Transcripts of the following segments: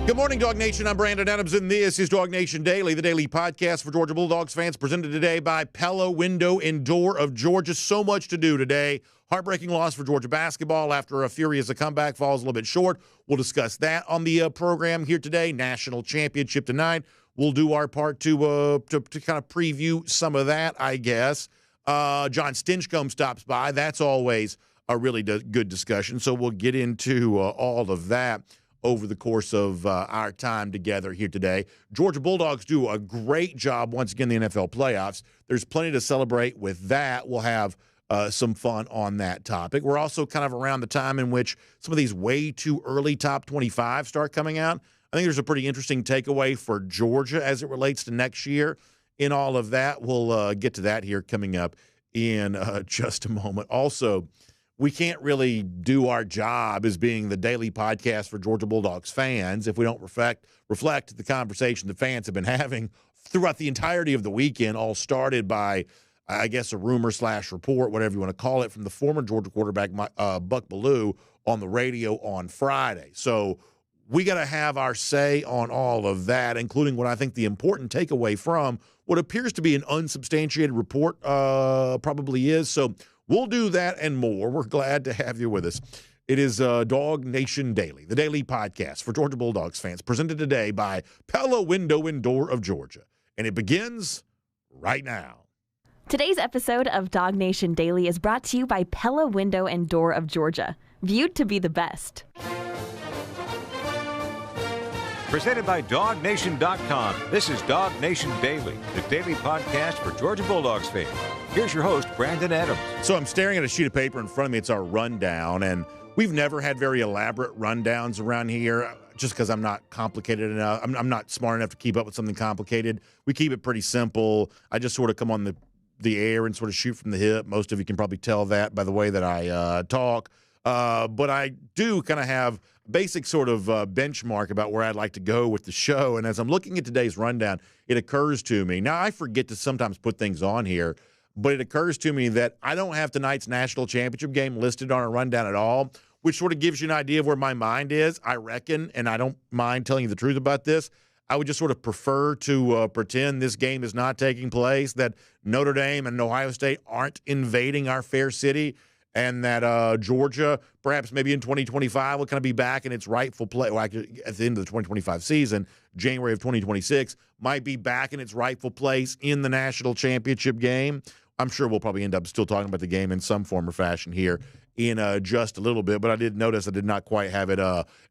Good morning, Dog Nation. I'm Brandon Adams, and this is DawgNation Daily, the daily podcast for Georgia Bulldogs fans, presented today by Pella Window and Door of Georgia. So much to do today. Heartbreaking loss for Georgia basketball after a furious comeback falls a little bit short. We'll discuss that on the program here today. National championship tonight. We'll do our part to kind of preview some of that, I guess. Jon Stinchcomb stops by. That's always a really good discussion. So we'll get into all of that over the course of our time together here today. Georgia Bulldogs do a great job once again in the NFL playoffs. There's plenty to celebrate with that. We'll have some fun on that topic. We're also kind of around the time in which some of these way too early top 25 start coming out. I think there's a pretty interesting takeaway for Georgia as it relates to next year in all of that. We'll get to that here coming up in just a moment. Also, we can't really do our job as being the daily podcast for Georgia Bulldogs fans if we don't reflect the conversation the fans have been having throughout the entirety of the weekend, all started by, I guess, a rumor/report, whatever you want to call it, from the former Georgia quarterback, Buck Belue, on the radio on Friday. So we got to have our say on all of that, including what I think the important takeaway from what appears to be an unsubstantiated report probably is. So we'll do that and more. We're glad to have you with us. It is DawgNation Daily, the daily podcast for Georgia Bulldogs fans, presented today by Pella Window and Door of Georgia. And it begins right now. Today's episode of DawgNation Daily is brought to you by Pella Window and Door of Georgia, viewed to be the best. Presented by DawgNation.com. This is DawgNation Daily, the daily podcast for Georgia Bulldogs fans. Here's your host, Brandon Adams. So I'm staring at a sheet of paper in front of me. It's our rundown, and we've never had very elaborate rundowns around here just because I'm not complicated enough. I'm not smart enough to keep up with something complicated. We keep it pretty simple. I just sort of come on the air and sort of shoot from the hip. Most of you can probably tell that by the way that I talk. But I do kind of have basic sort of benchmark about where I'd like to go with the show. And as I'm looking at today's rundown, it occurs to me. Now, I forget to sometimes put things on here, but it occurs to me that I don't have tonight's national championship game listed on a rundown at all, which sort of gives you an idea of where my mind is, I reckon, and I don't mind telling you the truth about this. I would just sort of prefer to pretend this game is not taking place, that Notre Dame and Ohio State aren't invading our fair city, and that Georgia, perhaps maybe in 2025, will kind of be back in its rightful place. Well, actually, at the end of the 2025 season, January of 2026, might be back in its rightful place in the national championship game. I'm sure we'll probably end up still talking about the game in some form or fashion here in just a little bit. But I did notice I did not quite have it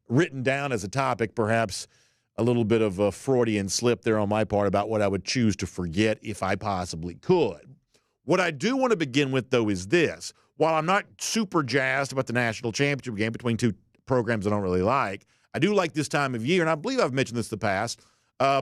written down as a topic, perhaps a little bit of a Freudian slip there on my part about what I would choose to forget if I possibly could. What I do want to begin with, though, is this. While I'm not super jazzed about the national championship game between two programs I don't really like, I do like this time of year, and I believe I've mentioned this in the past,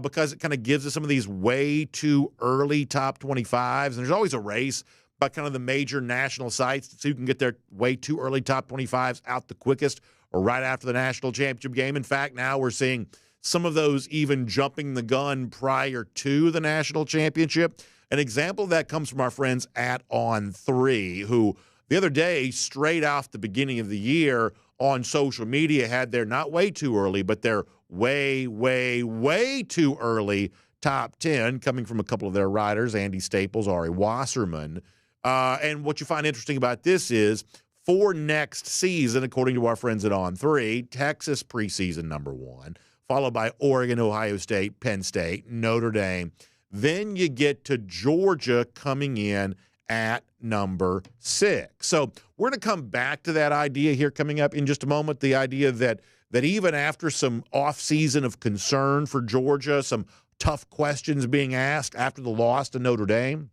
because it kind of gives us some of these way too early top 25s. And there's always a race by kind of the major national sites so you can get their way too early top 25s out the quickest or right after the national championship game. In fact, now we're seeing some of those even jumping the gun prior to the national championship. An example of that comes from our friends at On3, who the other day, straight off the beginning of the year on social media, had their not way too early, but their way, way, way too early top 10 coming from a couple of their riders, Andy Staples, Ari Wasserman. And what you find interesting about this is for next season, according to our friends at On3, Texas preseason number 1, followed by Oregon, Ohio State, Penn State, Notre Dame. Then you get to Georgia coming in at number 6. So we're going to come back to that idea here coming up in just a moment, the idea that even after some offseason of concern for Georgia, some tough questions being asked after the loss to Notre Dame,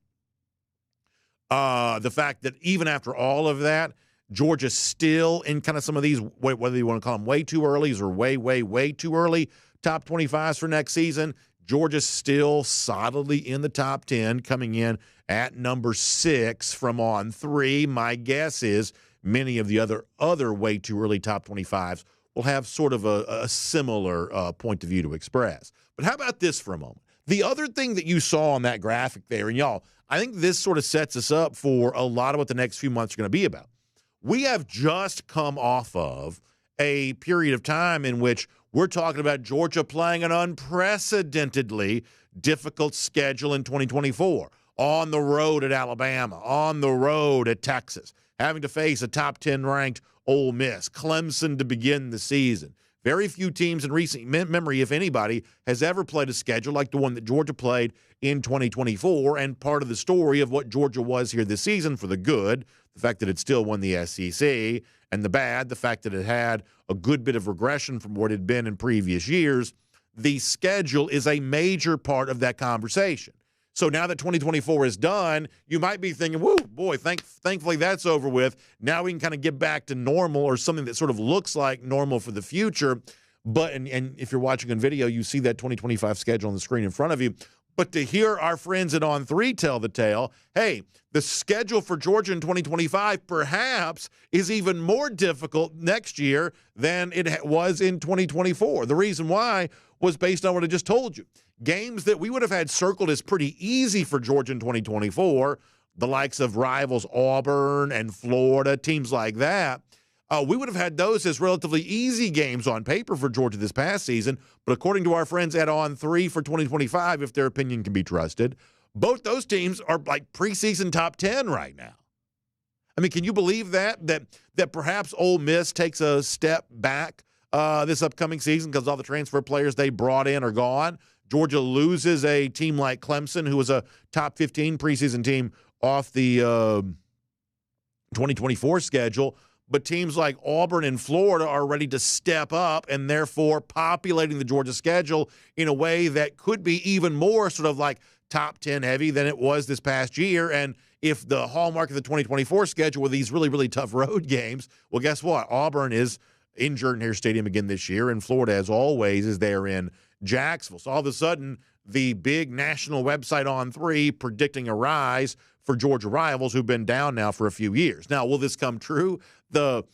the fact that even after all of that, Georgia's still in kind of some of these, whether you want to call them way too earlys or way, way, way too early top 25s for next season, Georgia's still solidly in the top 10, coming in at number 6 from On3. My guess is many of the other way too early top 25s will have sort of a similar point of view to express. But how about this for a moment? The other thing that you saw on that graphic there, and y'all, I think this sort of sets us up for a lot of what the next few months are going to be about. We have just come off of a period of time in which We're talking about Georgia playing an unprecedentedly difficult schedule in 2024. On the road at Alabama, on the road at Texas, having to face a top 10 ranked Ole Miss, Clemson to begin the season. Very few teams in recent memory, if anybody, has ever played a schedule like the one that Georgia played in 2024. And part of the story of what Georgia was here this season, for the good, the fact that it still won the SEC, and the bad, the fact that it had a good bit of regression from what it had been in previous years, the schedule is a major part of that conversation. So now that 2024 is done, you might be thinking, whoo, boy, thankfully that's over with. Now we can kind of get back to normal, or something that sort of looks like normal for the future. But and if you're watching on video, you see that 2025 schedule on the screen in front of you. But to hear our friends at On3 tell the tale, hey, the schedule for Georgia in 2025 perhaps is even more difficult next year than it was in 2024. The reason why was based on what I just told you. Games that we would have had circled as pretty easy for Georgia in 2024, the likes of rivals Auburn and Florida, teams like that, we would have had those as relatively easy games on paper for Georgia this past season. But according to our friends at On3 for 2025, if their opinion can be trusted, both those teams are like preseason top 10 right now. I mean, can you believe that perhaps Ole Miss takes a step back this upcoming season because all the transfer players they brought in are gone? Georgia loses a team like Clemson, who was a top 15 preseason team, off the 2024 schedule. But teams like Auburn and Florida are ready to step up and therefore populating the Georgia schedule in a way that could be even more sort of like top 10 heavy than it was this past year. And if the hallmark of the 2024 schedule were these really, really tough road games, well, guess what? Auburn is in Jordan-Hare Stadium again this year, and Florida, as always, is there in Jacksonville. So all of a sudden, the big national website On3 predicting a rise for Georgia rivals who've been down now for a few years. Now, will this come true? The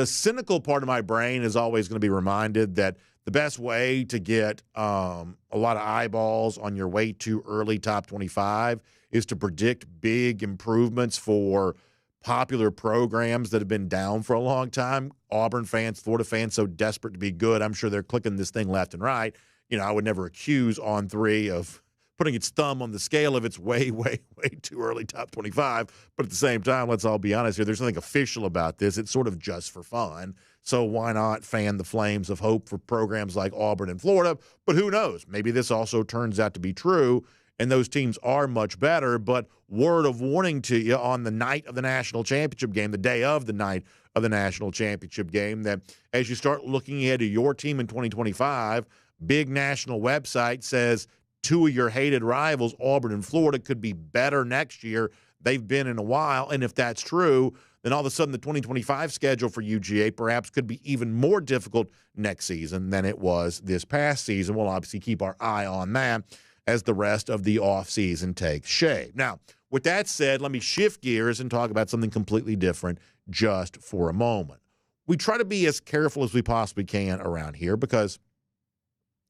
cynical part of my brain is always going to be reminded that the best way to get a lot of eyeballs on your way too early top 25 is to predict big improvements for popular programs that have been down for a long time. Auburn fans, Florida fans, so desperate to be good, I'm sure they're clicking this thing left and right. You know, I would never accuse On3 of putting its thumb on the scale if it's way, way, way too early top 25. But at the same time, let's all be honest here, there's nothing official about this. It's sort of just for fun. So why not fan the flames of hope for programs like Auburn and Florida? But who knows? Maybe this also turns out to be true, and those teams are much better. But word of warning to you on the night of the national championship game, the day of the night of the national championship game, that as you start looking ahead to your team in 2025, big national website says two of your hated rivals, Auburn and Florida, could be better next year. They've been in a while. And if that's true, then all of a sudden the 2025 schedule for UGA perhaps could be even more difficult next season than it was this past season. We'll obviously keep our eye on that as the rest of the offseason takes shape. Now, with that said, let me shift gears and talk about something completely different just for a moment. We try to be as careful as we possibly can around here because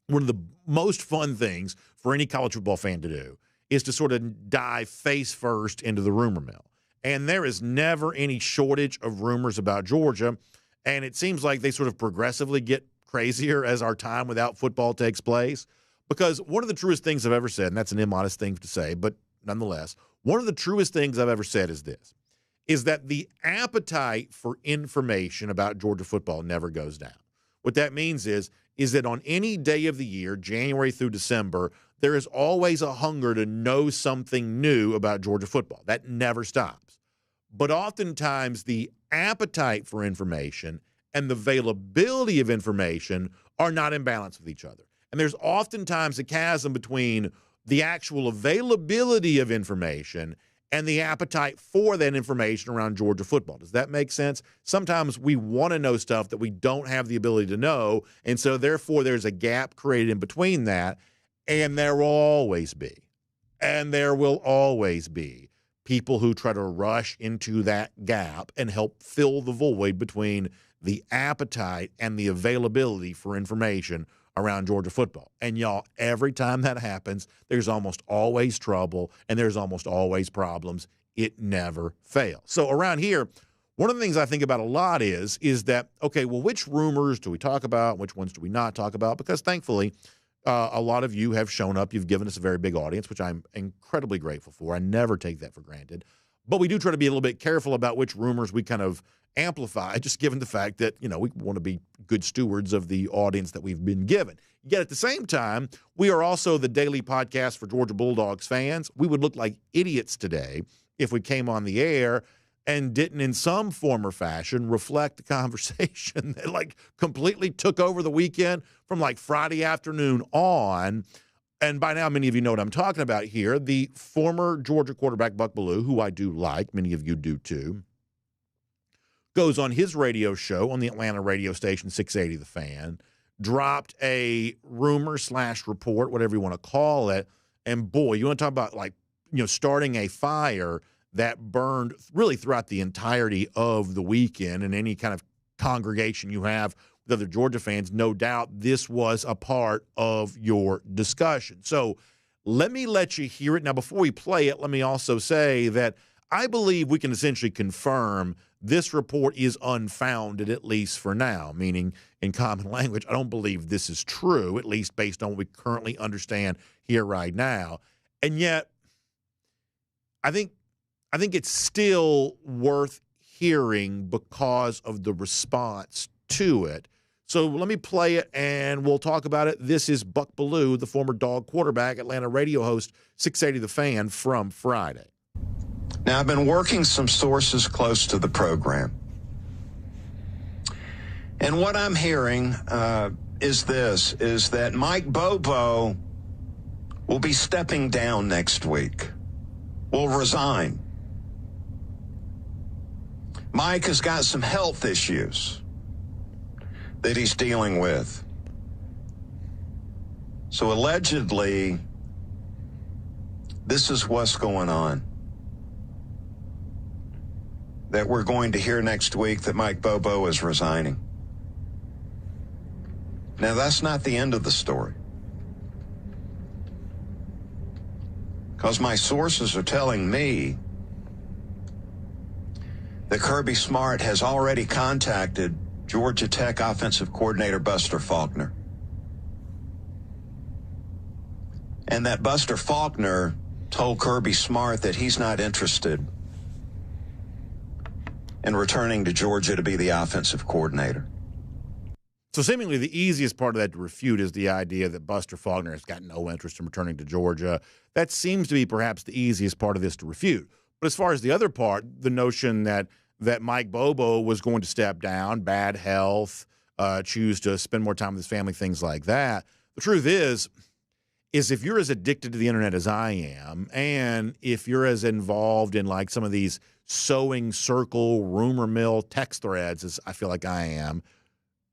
one of the most fun things for any college football fan to do is to sort of dive face first into the rumor mill. And there is never any shortage of rumors about Georgia, and it seems like they sort of progressively get crazier as our time without football takes place. Because one of the truest things I've ever said, and that's an immodest thing to say, but nonetheless, one of the truest things I've ever said is this, is that the appetite for information about Georgia football never goes down. What that means is that on any day of the year, January through December, there is always a hunger to know something new about Georgia football. That never stops. But oftentimes the appetite for information and the availability of information are not in balance with each other. And there's oftentimes a chasm between the actual availability of information and the appetite for that information around Georgia football. Does that make sense? Sometimes we want to know stuff that we don't have the ability to know, and so therefore there's a gap created in between that, and there will always be people who try to rush into that gap and help fill the void between the appetite and the availability for information around Georgia football. And y'all, every time that happens, there's almost always trouble and there's almost always problems. It never fails. So around here, one of the things I think about a lot is that, okay, well, which rumors do we talk about? Which ones do we not talk about? Because thankfully, a lot of you have shown up. You've given us a very big audience, which I'm incredibly grateful for. I never take that for granted. But we do try to be a little bit careful about which rumors we kind of amplify, just given the fact that, we want to be good stewards of the audience that we've been given. Yet at the same time, we are also the daily podcast for Georgia Bulldogs fans. We would look like idiots today if we came on the air and didn't in some form or fashion reflect the conversation that completely took over the weekend from Friday afternoon on. And by now, many of you know what I'm talking about here. The former Georgia quarterback, Buck Belue, who I do like, many of you do too, goes on his radio show on the Atlanta radio station 680 The Fan, dropped a rumor/report, whatever you want to call it. And boy, you want to talk about starting a fire that burned really throughout the entirety of the weekend, and any kind of congregation you have with other Georgia fans, no doubt this was a part of your discussion. So let me let you hear it. Now, before we play it, let me also say that I believe we can essentially confirm this report is unfounded, at least for now, meaning in common language, I don't believe this is true, at least based on what we currently understand here right now. And yet, I think it's still worth hearing because of the response to it. So let me play it, and we'll talk about it. This is Buck Belue, the former Dog quarterback, Atlanta radio host, 680 The Fan, from Friday. Now, I've been working some sources close to the program. And what I'm hearing is that Mike Bobo will be stepping down next week, will resign. Mike has got some health issues that he's dealing with. So allegedly, this is what's going on. That we're going to hear next week that Mike Bobo is resigning. Now, that's not the end of the story. Because my sources are telling me that Kirby Smart has already contacted Georgia Tech offensive coordinator Buster Faulkner. And that Buster Faulkner told Kirby Smart that he's not interested in returning to Georgia to be the offensive coordinator. So seemingly the easiest part of that to refute is the idea that Buster Faulkner has got no interest in returning to Georgia. That seems to be perhaps the easiest part of this to refute. But as far as the other part, the notion that Mike Bobo was going to step down, bad health, choose to spend more time with his family, things like that. The truth is if you're as addicted to the internet as I am, and if you're as involved in some of these sewing circle, rumor mill text threads as I feel like I am,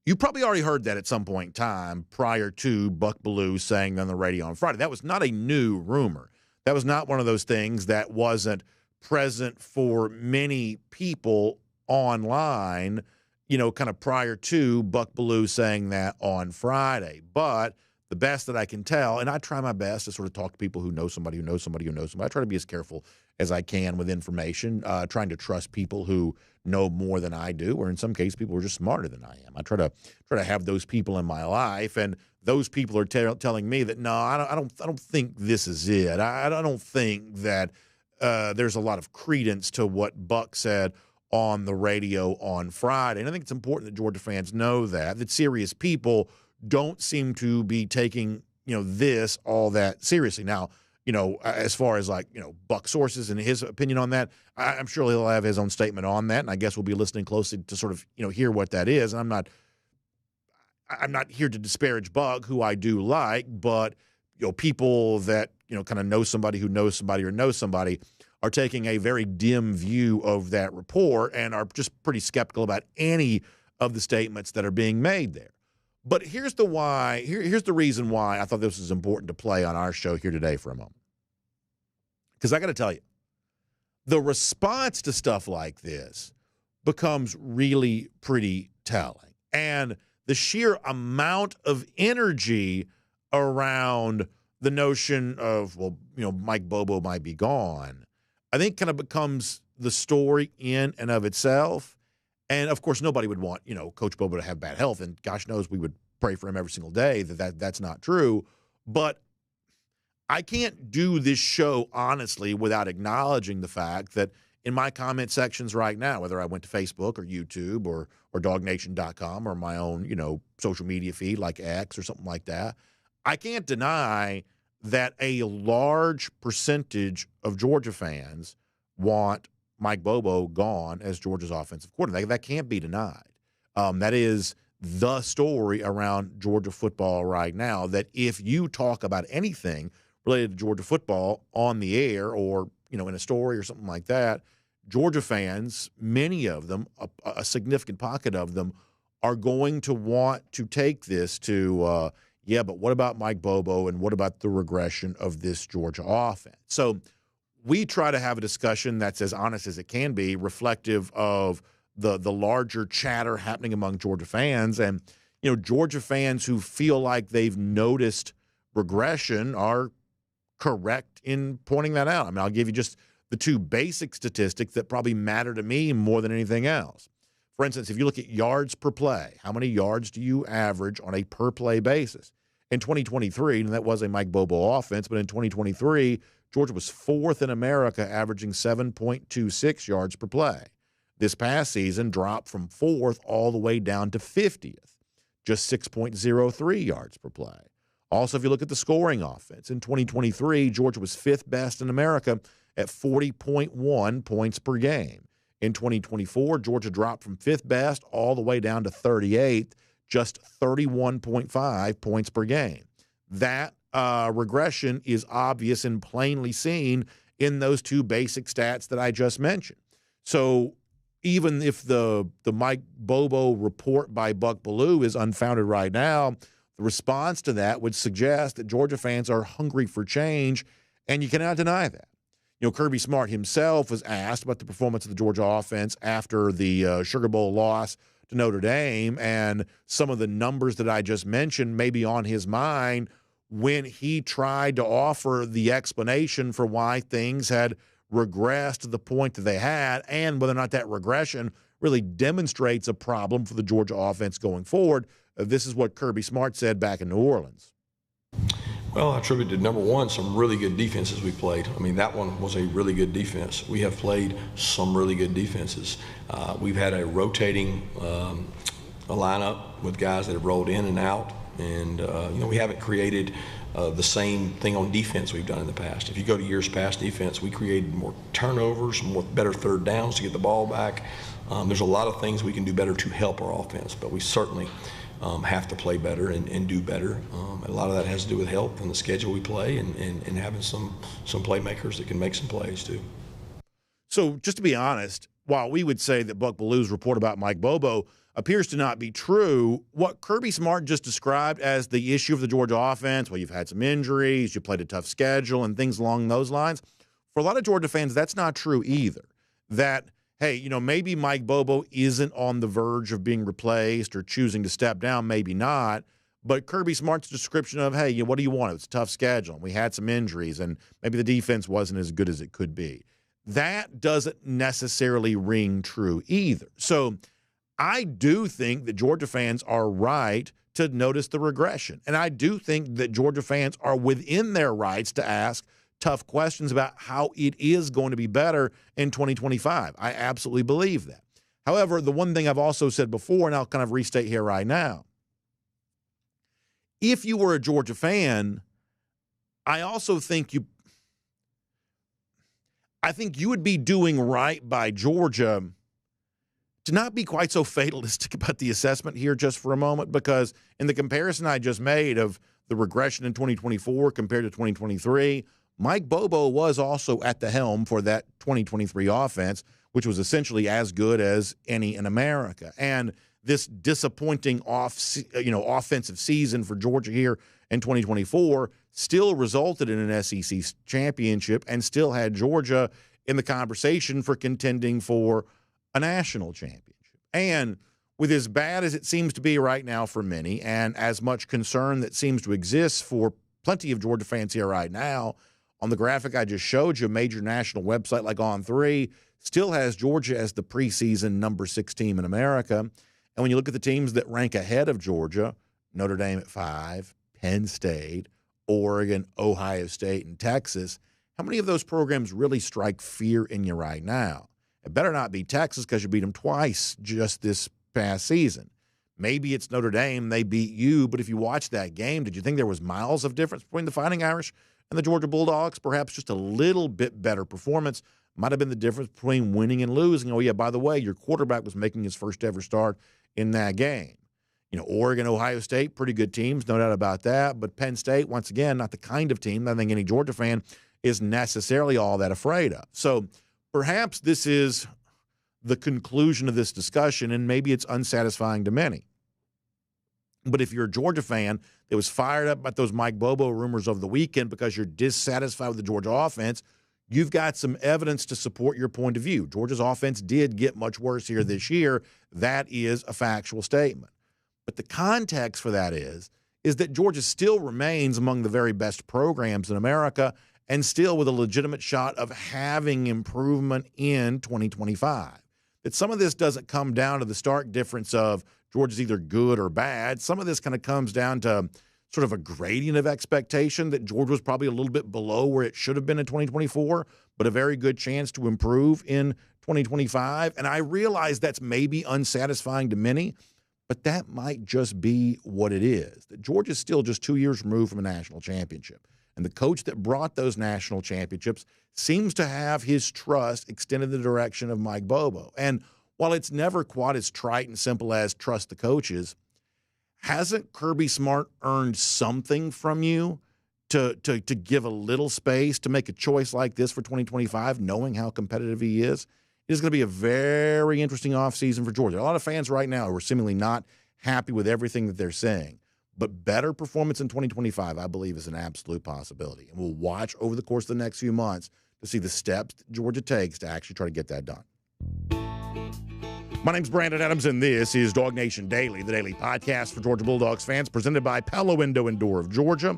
you probably already heard that at some point in time prior to Buck Belue saying on the radio on Friday. That was not a new rumor. That was not one of those things that wasn't present for many people online, kind of prior to Buck Belue saying that on Friday. But the best that I can tell, and I try my best to sort of talk to people who know somebody who knows somebody who knows somebody. I try to be as careful as I can with information, trying to trust people who know more than I do, or in some cases, people who are just smarter than I am. I try to have those people in my life, and those people are telling me that no, I don't think this is it. I don't think that there's a lot of credence to what Buck said on the radio on Friday. And I think it's important that Georgia fans know that serious people don't seem to be taking, this all that seriously. Now, as far as Buck sources and his opinion on that, I'm sure he'll have his own statement on that. And I guess we'll be listening closely to sort of, hear what that is. And I'm not here to disparage Buck, who I do like, but, people that, kind of know somebody who knows somebody or knows somebody are taking a very dim view of that report and are just pretty skeptical about any of the statements that are being made there. But here's the why. Here's the reason why I thought this was important to play on our show here today for a moment. Because I got to tell you, the response to stuff like this becomes really pretty telling. And the sheer amount of energy around the notion of, Mike Bobo might be gone, I think kind of becomes the story in and of itself. And, of course, nobody would want, Coach Bobo to have bad health. And gosh knows we would pray for him every single day that's not true. But I can't do this show, honestly, without acknowledging the fact that in my comment sections right now, whether I went to Facebook or YouTube or DawgNation.com or my own, social media feed like X or something like that, I can't deny that a large percentage of Georgia fans want Mike Bobo gone as Georgia's offensive coordinator. That can't be denied. That is the story around Georgia football right now, that if you talk about anything related to Georgia football on the air or, in a story or something like that, Georgia fans, many of them, a significant pocket of them, are going to want to take this to, but what about Mike Bobo and what about the regression of this Georgia offense? So we try to have a discussion that's as honest as it can be, reflective of the larger chatter happening among Georgia fans. And, Georgia fans who feel like they've noticed regression are correct in pointing that out. I mean, I'll give you just the two basic statistics that probably matter to me more than anything else. For instance, if you look at yards per play, how many yards do you average on a per-play basis? In 2023, and that was a Mike Bobo offense, but in 2023, Georgia was fourth in America, averaging 7.26 yards per play. This past season dropped from fourth all the way down to 50th, just 6.03 yards per play. Also, if you look at the scoring offense, in 2023, Georgia was fifth best in America at 40.1 points per game. In 2024, Georgia dropped from fifth best all the way down to 38th, just 31.5 points per game. That regression is obvious and plainly seen in those two basic stats that I just mentioned. So even if the Mike Bobo report by Buck Belue is unfounded right now, the response to that would suggest that Georgia fans are hungry for change, and you cannot deny that. Kirby Smart himself was asked about the performance of the Georgia offense after the Sugar Bowl loss to Notre Dame, and some of the numbers that I just mentioned may be on his mind when he tried to offer the explanation for why things had regressed to the point that they had, and whether or not that regression really demonstrates a problem for the Georgia offense going forward. This is what Kirby Smart said back in New Orleans. Well, I attributed, number one, some really good defenses we played. I mean, that one was a really good defense. We have played some really good defenses. We've had a rotating a lineup with guys that have rolled in and out, and we haven't created the same thing on defense we've done in the past. If you go to years past defense, we created more turnovers, more better third downs to get the ball back. There's a lot of things we can do better to help our offense, but we certainly have to play better and do better. A lot of that has to do with health and the schedule we play and having some playmakers that can make some plays too. So just to be honest, while we would say that Buck Belue's report about Mike Bobo appears to not be true, what Kirby Smart just described as the issue of the Georgia offense, well, you've had some injuries, you played a tough schedule, and things along those lines, for a lot of Georgia fans, that's not true either. That, hey, maybe Mike Bobo isn't on the verge of being replaced or choosing to step down, maybe not, but Kirby Smart's description of, hey, what do you want? It's a tough schedule, and we had some injuries, and maybe the defense wasn't as good as it could be. That doesn't necessarily ring true either. So I do think that Georgia fans are right to notice the regression. And I do think that Georgia fans are within their rights to ask tough questions about how it is going to be better in 2025. I absolutely believe that. However, the one thing I've also said before, and I'll kind of restate here right now, if you were a Georgia fan, I also think you would be doing right by Georgia to not be quite so fatalistic about the assessment here just for a moment, because in the comparison I just made of the regression in 2024 compared to 2023, Mike Bobo was also at the helm for that 2023 offense, which was essentially as good as any in America. And this disappointing offensive season for Georgia here in 2024 still resulted in an SEC championship and still had Georgia in the conversation for contending for a national championship. And with as bad as it seems to be right now for many, and as much concern that seems to exist for plenty of Georgia fans here right now, On the graphic I just showed you, a major national website like On3 still has Georgia as the preseason number 6 team in America. And when you look at the teams that rank ahead of Georgia, Notre Dame at 5, Penn State, Oregon, Ohio State, and Texas, how many of those programs really strike fear in you right now? It better not be Texas because you beat them twice just this past season. Maybe it's Notre Dame, they beat you, but if you watched that game, did you think there was miles of difference between the Fighting Irish and the Georgia Bulldogs? Perhaps just a little bit better performance might have been the difference between winning and losing. Oh, yeah, by the way, your quarterback was making his first ever start in that game. You know, Oregon, Ohio State, pretty good teams, no doubt about that. But Penn State, once again, not the kind of team that I think any Georgia fan is necessarily all that afraid of. So perhaps this is the conclusion of this discussion, and maybe it's unsatisfying to many. But if you're a Georgia fan that was fired up about those Mike Bobo rumors over the weekend because you're dissatisfied with the Georgia offense, you've got some evidence to support your point of view. Georgia's offense did get much worse here this year. That is a factual statement. But the context for that is that Georgia still remains among the very best programs in America and still with a legitimate shot of having improvement in 2025. That some of this doesn't come down to the stark difference of Georgia's either good or bad. Some of this kind of comes down to sort of a gradient of expectation that Georgia was probably a little bit below where it should have been in 2024, but a very good chance to improve in 2025. And I realize that's maybe unsatisfying to many, but that might just be what it is. That Georgia's still just 2 years removed from a national championship. And the coach that brought those national championships seems to have his trust extended in the direction of Mike Bobo. And while it's never quite as trite and simple as trust the coaches, hasn't Kirby Smart earned something from you to give a little space to make a choice like this for 2025, knowing how competitive he is? It is going to be a very interesting offseason for Georgia. A lot of fans right now who are seemingly not happy with everything that they're saying. But better performance in 2025, I believe, is an absolute possibility. And we'll watch over the course of the next few months to see the steps that Georgia takes to actually try to get that done. My name's Brandon Adams, and this is DawgNation Daily, the daily podcast for Georgia Bulldogs fans, presented by Pella Window and Door of Georgia.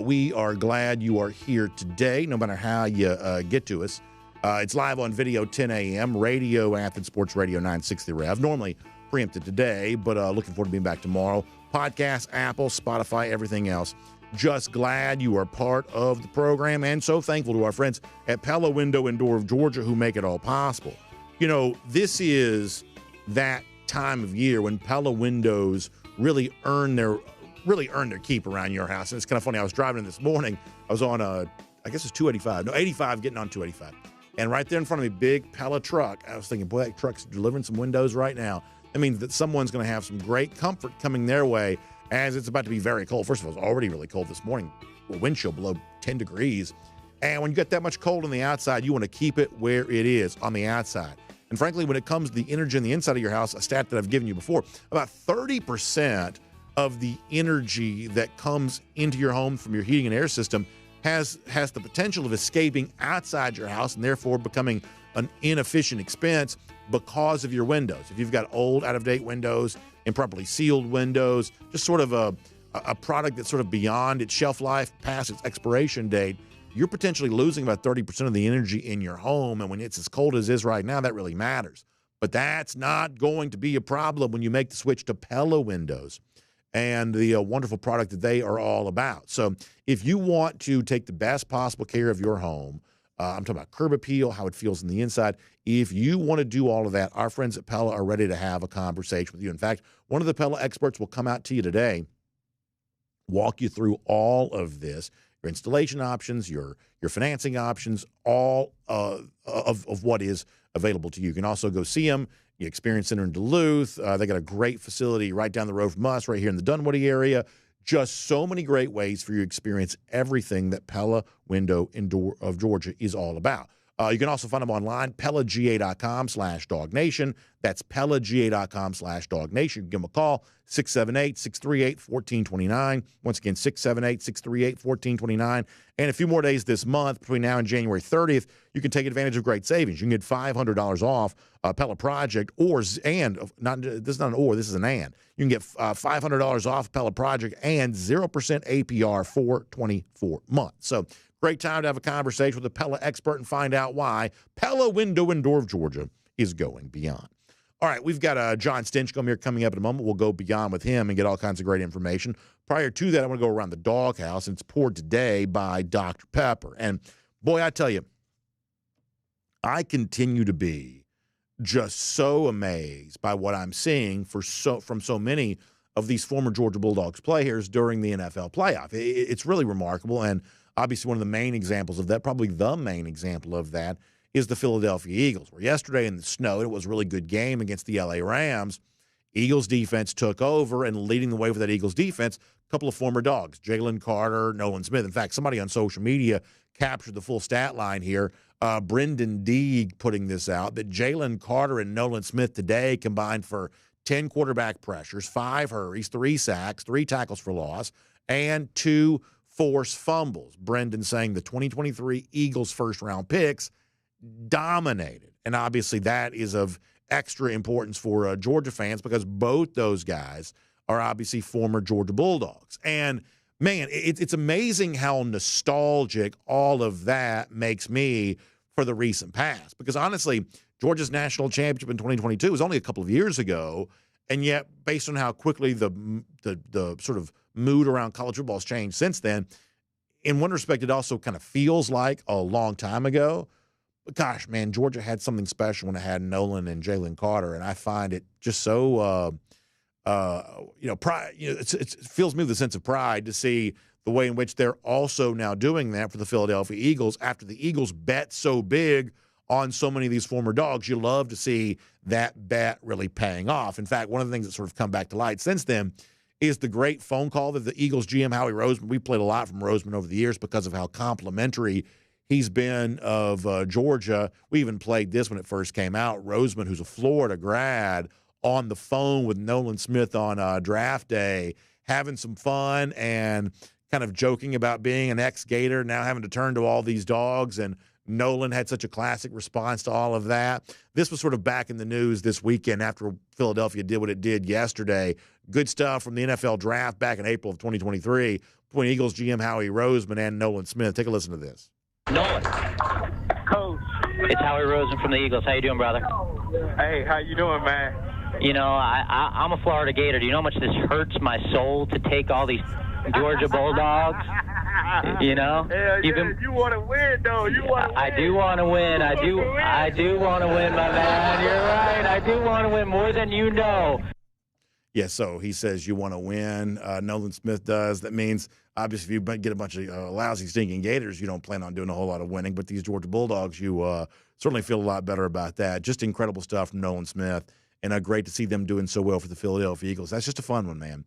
We are glad you are here today, no matter how you get to us. It's live on video 10 a.m., radio, Athens Sports Radio 960 Rev. Normally preempted today, but looking forward to being back tomorrow. Podcast, Apple, Spotify, everything else. Just glad you are part of the program, and so thankful to our friends at Pella Window and Door of Georgia who make it all possible. You know, this is that time of year when Pella Windows really earn their keep around your house. And it's kind of funny. I was driving in this morning. I was on I guess it's 285. No, 85, getting on 285. And right there in front of me, big Pella truck. I was thinking, boy, that truck's delivering some windows right now. That means that someone's going to have some great comfort coming their way as it's about to be very cold. First of all, it's already really cold this morning. A wind chill below 10 degrees. And when you get that much cold on the outside, you want to keep it where it is on the outside. And frankly, when it comes to the energy on the inside of your house, a stat that I've given you before, about 30% of the energy that comes into your home from your heating and air system has the potential of escaping outside your house and therefore becoming an inefficient expense because of your windows. If you've got old, out-of-date windows, improperly sealed windows, just sort of a product that's sort of beyond its shelf life, past its expiration date, you're potentially losing about 30% of the energy in your home. And when it's as cold as it is right now, that really matters. But that's not going to be a problem when you make the switch to Pella windows and the wonderful product that they are all about. So if you want to take the best possible care of your home, I'm talking about curb appeal, how it feels on the inside. If you want to do all of that, our friends at Pella are ready to have a conversation with you. In fact, one of the Pella experts will come out to you today, walk you through all of this, your installation options, your financing options, all of what is available to you. You can also go see them. The Experience Center in Duluth. They got a great facility right down the road from us, right here in the Dunwoody area. Just so many great ways for you to experience everything that Pella Window and Door of Georgia is all about. You can also find them online, PellaGA.com/DawgNation. That's PellaGA.com/DawgNation. You can give them a call, 678-638-1429. Once again, 678-638-1429. And a few more days this month, between now and January 30th, you can take advantage of great savings. You can get $500 off a Pella project, this is not an or, this is an and. You can get $500 off Pella project and 0% APR for 24 months. So Great time to have a conversation with a Pella expert and find out why Pella Window and Door of Georgia is going beyond. All right, we've got Jon Stinchcomb here coming up in a moment. We'll go beyond with him and get all kinds of great information. Prior to that, I want to go around the doghouse, and it's poured today by Dr. Pepper. And, boy, I tell you, I continue to be just so amazed by what I'm seeing from so many of these former Georgia Bulldogs players during the NFL playoff. It's really remarkable, and obviously one of the main examples of that, probably the main example of that, is the Philadelphia Eagles, where yesterday in the snow, it was a really good game against the LA Rams. Eagles defense took over, and leading the way for that Eagles defense, a couple of former Dogs, Jalen Carter, Nolan Smith. In fact, somebody on social media captured the full stat line here. Brendan Deeg putting this out, that Jalen Carter and Nolan Smith today combined for 10 quarterback pressures, 5 hurries, 3 sacks, 3 tackles for loss, and 2 forced fumbles. Brendan saying the 2023 Eagles first-round picks dominated. And obviously that is of extra importance for Georgia fans because both those guys are obviously former Georgia Bulldogs. And, man, it's amazing how nostalgic all of that makes me for the recent past. Because, honestly, Georgia's national championship in 2022 was only a couple of years ago, and yet based on how quickly the sort of mood around college football has changed since then, in one respect it also kind of feels like a long time ago. Gosh, man, Georgia had something special when it had Nolan and Jalen Carter, and I find it just so, pride. It fills me with a sense of pride to see the way in which they're also now doing that for the Philadelphia Eagles after the Eagles bet so big on so many of these former Dogs. You love to see that bet really paying off. In fact, one of the things that's sort of come back to light since then is the great phone call that the Eagles GM, Howie Roseman, we played a lot from Roseman over the years because of how complimentary he's been of Georgia. We even played this when it first came out. Roseman, who's a Florida grad, on the phone with Nolan Smith on draft day, having some fun and kind of joking about being an ex-Gator, now having to turn to all these Dogs. And Nolan had such a classic response to all of that. This was sort of back in the news this weekend after Philadelphia did what it did yesterday. Good stuff from the NFL draft back in April of 2023 between Eagles GM Howie Roseman and Nolan Smith. Take a listen to this. Nolan. Coach. It's Howie Rosen from the Eagles. How you doing, brother? Hey, how you doing, man? You know, I'm a Florida Gator. Do you know how much this hurts my soul to take all these Georgia Bulldogs? You know? Hell yeah, you want to win, though. You want to win. I do want to win. I do want to win, my man. You're right. I do want to win more than you know. Yeah, so he says you want to win. Nolan Smith does. That means, obviously, if you get a bunch of lousy, stinking Gators, you don't plan on doing a whole lot of winning. But these Georgia Bulldogs, you certainly feel a lot better about that. Just incredible stuff from Nolan Smith. And great to see them doing so well for the Philadelphia Eagles. That's just a fun one, man.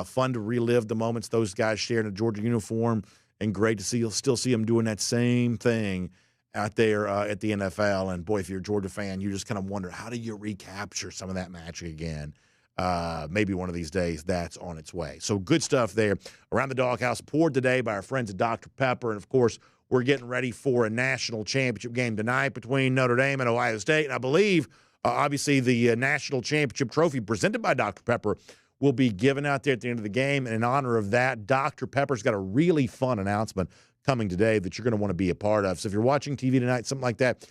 Fun to relive the moments those guys share in a Georgia uniform. And great to still see them doing that same thing out there at the NFL. And, boy, if you're a Georgia fan, you just kind of wonder, how do you recapture some of that magic again? Maybe one of these days that's on its way. So good stuff there. Around the Doghouse, poured today by our friends at Dr. Pepper. And, of course, we're getting ready for a national championship game tonight between Notre Dame and Ohio State. And I believe, obviously, the national championship trophy presented by Dr. Pepper will be given out there at the end of the game. And in honor of that, Dr. Pepper's got a really fun announcement coming today that you're going to want to be a part of. So if you're watching TV tonight, something like that,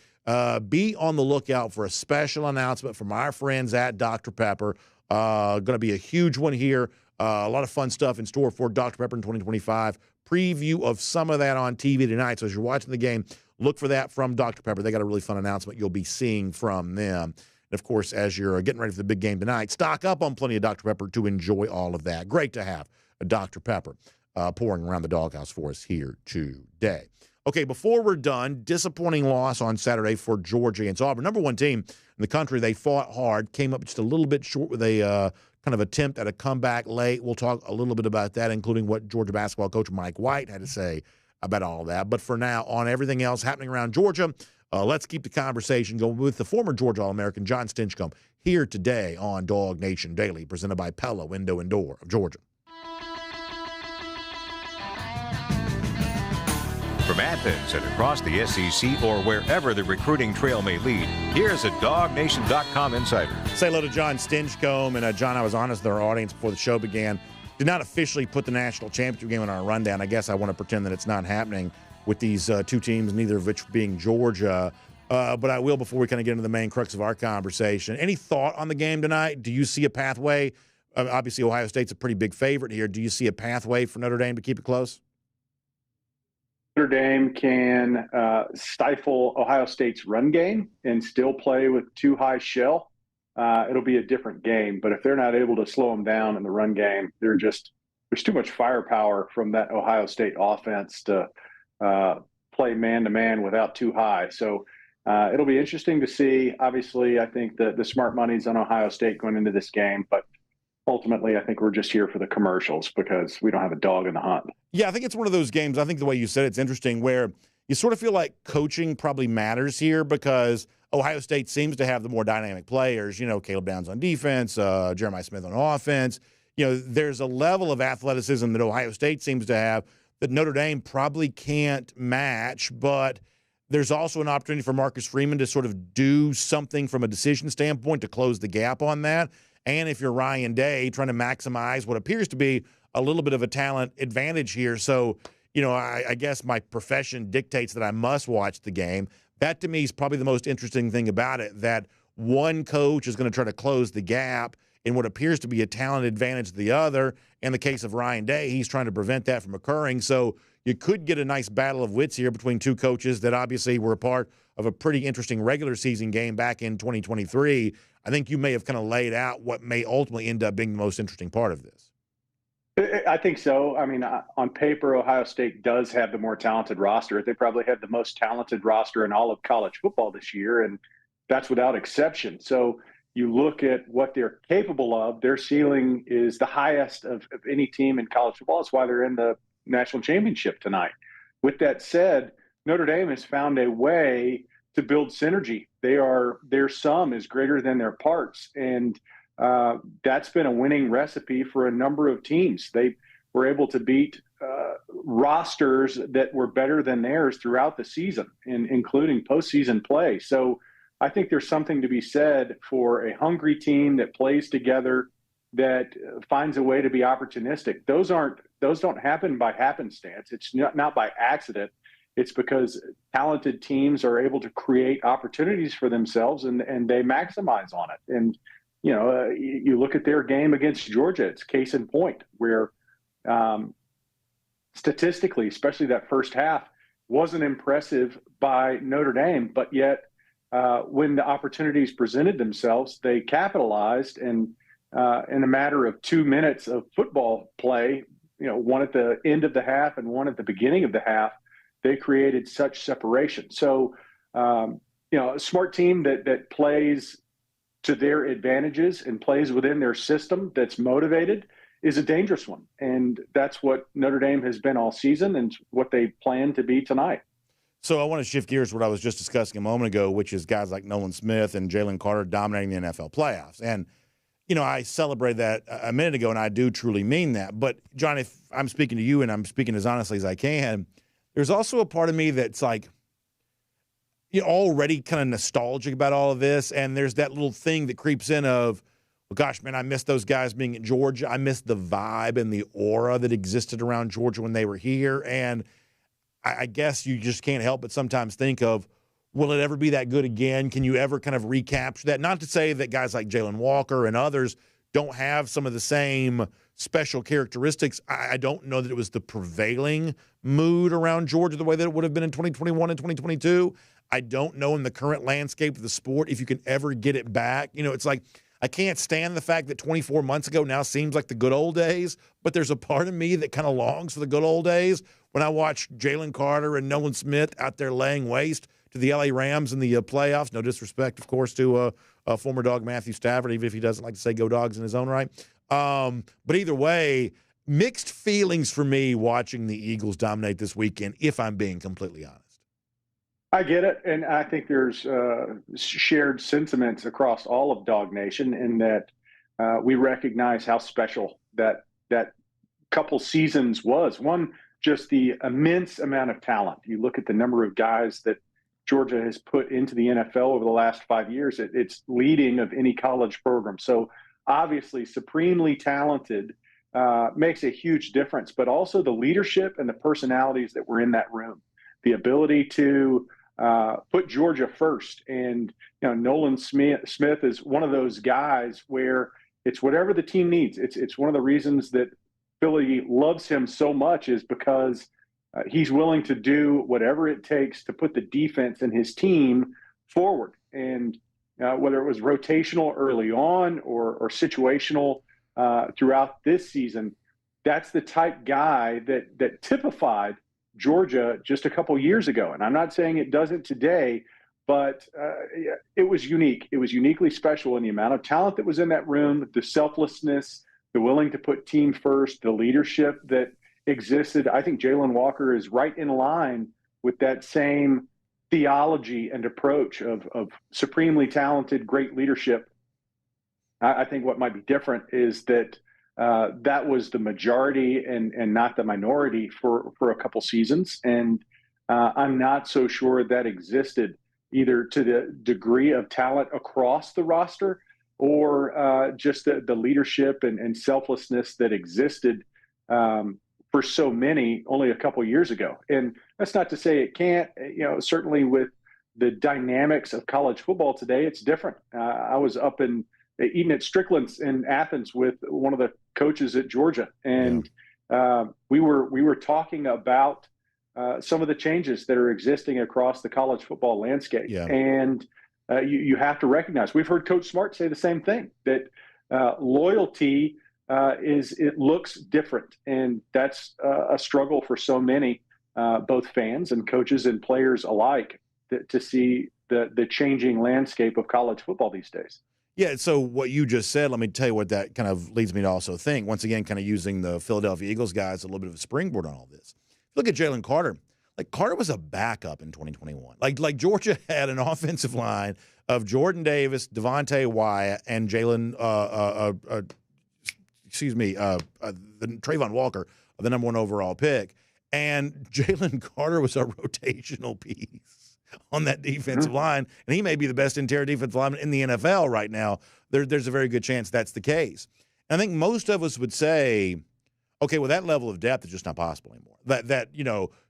be on the lookout for a special announcement from our friends at Dr. Pepper. Going to be a huge one here. A lot of fun stuff in store for Dr. Pepper in 2025. Preview of some of that on TV tonight. So as you're watching the game, look for that from Dr. Pepper. They got a really fun announcement you'll be seeing from them. And, of course, as you're getting ready for the big game tonight, stock up on plenty of Dr. Pepper to enjoy all of that. Great to have a Dr. Pepper pouring around the Doghouse for us here today. Okay, before we're done, disappointing loss on Saturday for Georgia against Auburn. Number one team in the country. They fought hard, came up just a little bit short with a kind of attempt at a comeback late. We'll talk a little bit about that, including what Georgia basketball coach Mike White had to say about all that. But for now, on everything else happening around Georgia, let's keep the conversation going with the former Georgia All-American Jon Stinchcomb here today on DawgNation Daily, presented by Pella Window and Door of Georgia. From Athens and across the SEC or wherever the recruiting trail may lead, here's a DawgNation.com insider. Say hello to Jon Stinchcomb. And, John, I was honest with our audience before the show began. Did not officially put the national championship game on our rundown. I guess I want to pretend that it's not happening with these two teams, neither of which being Georgia. But I will, before we kind of get into the main crux of our conversation, any thought on the game tonight? Do you see a pathway? Obviously, Ohio State's a pretty big favorite here. Do you see a pathway for Notre Dame to keep it close? Notre Dame can stifle Ohio State's run game and still play with too high shell. It'll be a different game. But if they're not able to slow them down in the run game, there's too much firepower from that Ohio State offense to play man-to-man without too high. So it'll be interesting to see. Obviously, I think the smart money's on Ohio State going into this game, but ultimately, I think we're just here for the commercials because we don't have a dog in the hunt. Yeah, I think it's one of those games. I think the way you said it's interesting where you sort of feel like coaching probably matters here because Ohio State seems to have the more dynamic players. You know, Caleb Downs on defense, Jeremiah Smith on offense. You know, there's a level of athleticism that Ohio State seems to have that Notre Dame probably can't match, but there's also an opportunity for Marcus Freeman to sort of do something from a decision standpoint to close the gap on that. And if you're Ryan Day, trying to maximize what appears to be a little bit of a talent advantage here. So, you know, I guess my profession dictates that I must watch the game. That, to me, is probably the most interesting thing about it, that one coach is going to try to close the gap in what appears to be a talent advantage to the other. In the case of Ryan Day, he's trying to prevent that from occurring. So you could get a nice battle of wits here between two coaches that obviously were a part of a pretty interesting regular season game back in 2023. I think you may have kind of laid out what may ultimately end up being the most interesting part of this. I think so. I mean, on paper, Ohio State does have the more talented roster. They probably have the most talented roster in all of college football this year, and that's without exception. So you look at what they're capable of, their ceiling is the highest of any team in college football. That's why they're in the national championship tonight. With that said, Notre Dame has found a way to build synergy. Their sum is greater than their parts, and that's been a winning recipe for a number of teams. They were able to beat rosters that were better than theirs throughout the season, including postseason play. So I think there's something to be said for a hungry team that plays together, that finds a way to be opportunistic. Those don't happen by happenstance. It's not by accident. It's because talented teams are able to create opportunities for themselves and they maximize on it. And, you know, you look at their game against Georgia, it's case in point where statistically, especially that first half, wasn't impressive by Notre Dame, but yet when the opportunities presented themselves, they capitalized. And in a matter of 2 minutes of football play, you know, one at the end of the half and one at the beginning of the half, they created such separation. So, you know, a smart team that plays to their advantages and plays within their system that's motivated is a dangerous one. And that's what Notre Dame has been all season and what they plan to be tonight. So I want to shift gears to what I was just discussing a moment ago, which is guys like Nolan Smith and Jalen Carter dominating the NFL playoffs. And, you know, I celebrated that a minute ago, and I do truly mean that. But, John, if I'm speaking to you and I'm speaking as honestly as I can, there's also a part of me that's like, you know, already kind of nostalgic about all of this. And there's that little thing that creeps in of, well, gosh, man, I miss those guys being at Georgia. I miss the vibe and the aura that existed around Georgia when they were here. And I guess you just can't help but sometimes think of, will it ever be that good again? Can you ever kind of recapture that? Not to say that guys like Jalen Walker and others don't have some of the same special characteristics. I don't know that it was the prevailing mood around Georgia the way that it would have been in 2021 and 2022. I don't know in the current landscape of the sport if you can ever get it back. You know, it's like I can't stand the fact that 24 months ago now seems like the good old days, but there's a part of me that kind of longs for the good old days when I watch Jalen Carter and Nolan Smith out there laying waste to the LA Rams in the playoffs. No disrespect, of course, to former Dog Matthew Stafford, even if he doesn't like to say go Dogs in his own right. But either way, mixed feelings for me watching the Eagles dominate this weekend, if I'm being completely honest. I get it, and I think there's shared sentiments across all of Dog Nation in that we recognize how special that couple seasons was. One, just the immense amount of talent. You look at the number of guys that Georgia has put into the NFL over the last 5 years, it's leading of any college program. So obviously supremely talented, makes a huge difference, but also the leadership and the personalities that were in that room. the ability to put Georgia first. And, Nolan Smith is one of those guys where it's whatever the team needs. It's one of the reasons that Philly loves him so much is because he's willing to do whatever it takes to put the defense and his team forward. And whether it was rotational early on or situational throughout this season, that's the type guy that typified Georgia just a couple years ago. And I'm not saying it doesn't today, but it was unique. It was uniquely special in the amount of talent that was in that room, the selflessness, the willing to put team first, the leadership that existed. I think Jalen Walker is right in line with that same theology and approach of supremely talented, great leadership. I think what might be different is that that was the majority and not the minority for a couple seasons. And I'm not so sure that existed either to the degree of talent across the roster or just the leadership and selflessness that existed for so many only a couple years ago. And that's not to say it can't, certainly with the dynamics of college football today, it's different. I was up eating at Strickland's in Athens with one of the coaches at Georgia. And we were talking about some of the changes that are existing across the college football landscape. Yeah. And you have to recognize, we've heard Coach Smart say the same thing, that loyalty it looks different. And that's a struggle for so many, both fans and coaches and players alike, to see the changing landscape of college football these days. Yeah, so what you just said, let me tell you what that kind of leads me to also think. Once again, kind of using the Philadelphia Eagles guys a little bit of a springboard on all this. Look at Jalen Carter. Like, Carter was a backup in 2021. Like Georgia had an offensive line of Jordan Davis, Devontae Wyatt, and Jalen, the Trayvon Walker, the number 1 overall pick. And Jalen Carter was a rotational piece on that defensive line, and he may be the best interior defensive lineman in the NFL right now. There's a very good chance that's the case. And I think most of us would say, okay, well, that level of depth is just not possible anymore.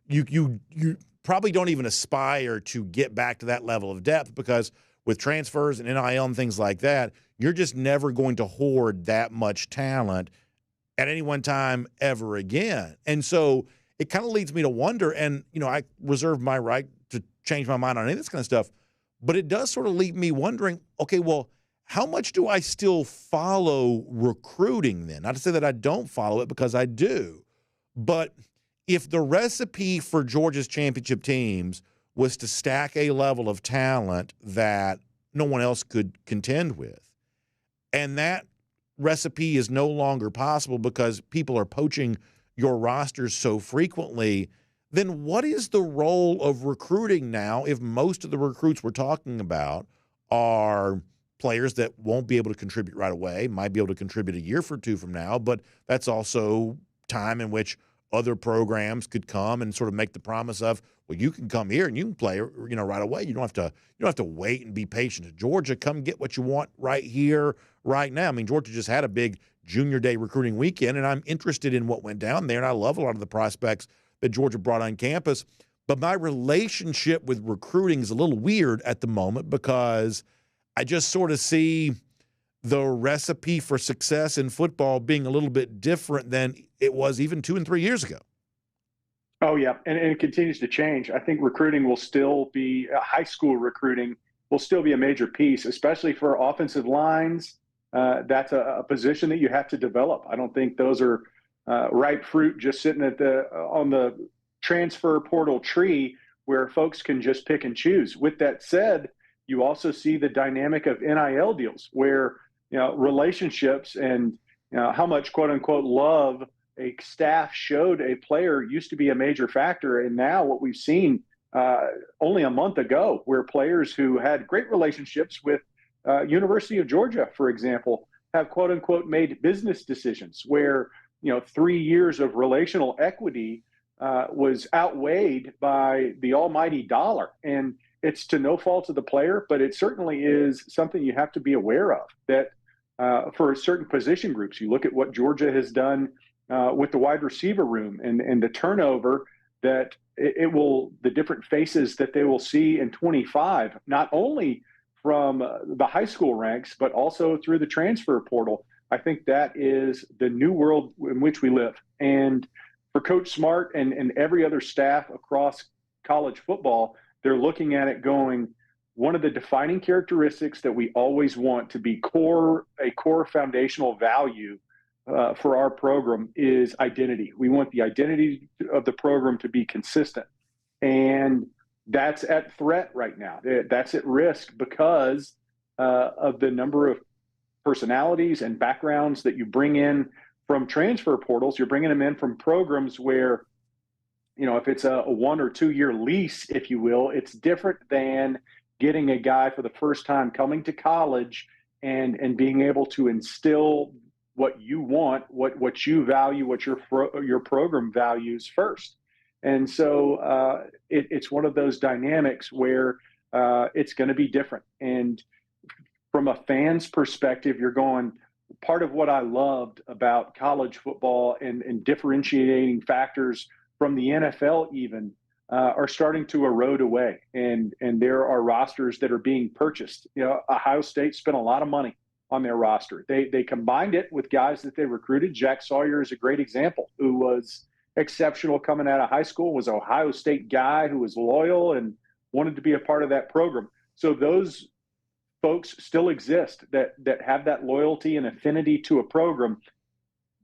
You probably don't even aspire to get back to that level of depth because with transfers and NIL and things like that, you're just never going to hoard that much talent at any one time ever again. And so it kind of leads me to wonder, and, I reserve my right to change my mind on any of this kind of stuff, but it does sort of leave me wondering, okay, well, how much do I still follow recruiting then? Not to say that I don't follow it, because I do, but if the recipe for Georgia's championship teams was to stack a level of talent that no one else could contend with, and that recipe is no longer possible because people are poaching your rosters so frequently, then what is the role of recruiting now if most of the recruits we're talking about are players that won't be able to contribute right away, might be able to contribute a year or two from now, but that's also time in which other programs could come and sort of make the promise of, well, you can come here and you can play, right away. You don't have to wait and be patient. Georgia, come get what you want right here, right now. I mean, Georgia just had a big Junior Day recruiting weekend, and I'm interested in what went down there, and I love a lot of the prospects that Georgia brought on campus. But my relationship with recruiting is a little weird at the moment because I just sort of see the recipe for success in football being a little bit different than it was even 2 and 3 years ago. Oh, yeah, and it continues to change. I think recruiting will still be high school recruiting will still be a major piece, especially for offensive lines. That's a position that you have to develop. I don't think those are ripe fruit just sitting on the transfer portal tree where folks can just pick and choose. With that said, you also see the dynamic of NIL deals where relationships and how much quote unquote love a staff showed a player used to be a major factor. And now what we've seen only a month ago, where players who had great relationships with University of Georgia, for example, have quote unquote made business decisions where 3 years of relational equity was outweighed by the almighty dollar. And it's to no fault of the player, but it certainly is something you have to be aware of, that for certain position groups, you look at what Georgia has done with the wide receiver room and the turnover that the different faces that they will see in 25, not only from the high school ranks, but also through the transfer portal. I think that is the new world in which we live. And for Coach Smart and every other staff across college football, they're looking at it going, one of the defining characteristics that we always want to be a core foundational value for our program is identity. We want the identity of the program to be consistent. And that's at threat right now. That's at risk because of the number of personalities and backgrounds that you bring in from transfer portals. You're bringing them in from programs where, if it's a 1 or 2 year lease, if you will, it's different than getting a guy for the first time coming to college and being able to instill what you want, what you value, what your program values first. And so it's one of those dynamics where it's going to be different. And from a fan's perspective, you're going, part of what I loved about college football and differentiating factors from the NFL even are starting to erode away. And there are rosters that are being purchased. Ohio State spent a lot of money on their roster. They combined it with guys that they recruited. Jack Sawyer is a great example, who was exceptional coming out of high school, was an Ohio State guy who was loyal and wanted to be a part of that program. So those folks still exist that have that loyalty and affinity to a program,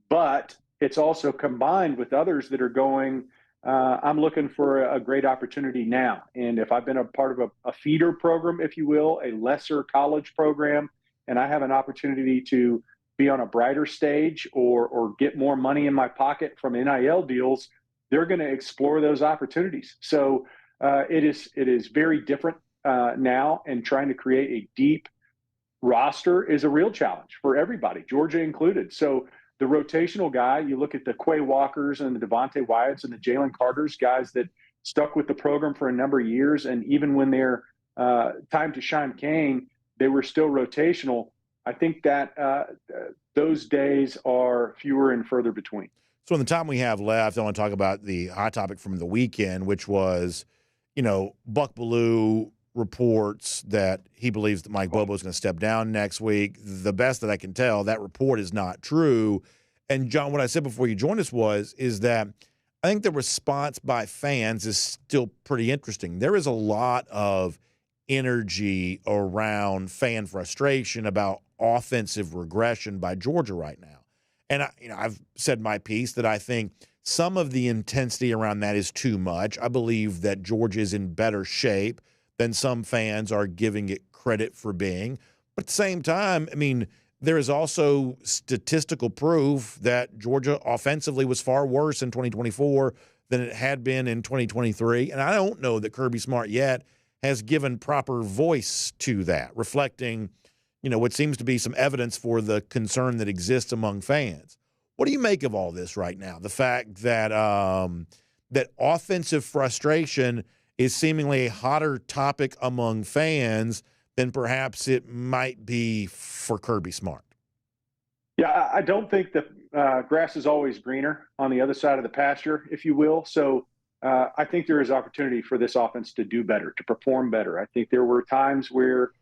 but it's also combined with others that are going, I'm looking for a great opportunity now. And if I've been a part of a feeder program, if you will, a lesser college program, and I have an opportunity to be on a brighter stage or get more money in my pocket from NIL deals, they're going to explore those opportunities. So it is very different now, and trying to create a deep roster is a real challenge for everybody, Georgia included. So the rotational guy, you look at the Quay Walkers and the Devontae Wyatts and the Jalen Carters, guys that stuck with the program for a number of years, and even when their time to shine came, they were still rotational. I think that those days are fewer and further between. So in the time we have left, I want to talk about the hot topic from the weekend, which was, Buck Belue reports that he believes that Mike Bobo is going to step down next week. The best that I can tell, that report is not true. And John, what I said before you joined us is that I think the response by fans is still pretty interesting. There is a lot of energy around fan frustration about offensive regression by Georgia right now. And I've said my piece that I think some of the intensity around that is too much. I believe that Georgia is in better shape than some fans are giving it credit for being. But at the same time, there is also statistical proof that Georgia offensively was far worse in 2024 than it had been in 2023. And I don't know that Kirby Smart yet has given proper voice to that, reflecting, what seems to be some evidence for the concern that exists among fans. What do you make of all this right now? The fact that that offensive frustration is seemingly a hotter topic among fans than perhaps it might be for Kirby Smart. Yeah, I don't think the grass is always greener on the other side of the pasture, if you will. So I think there is opportunity for this offense to do better, to perform better. I think there were times where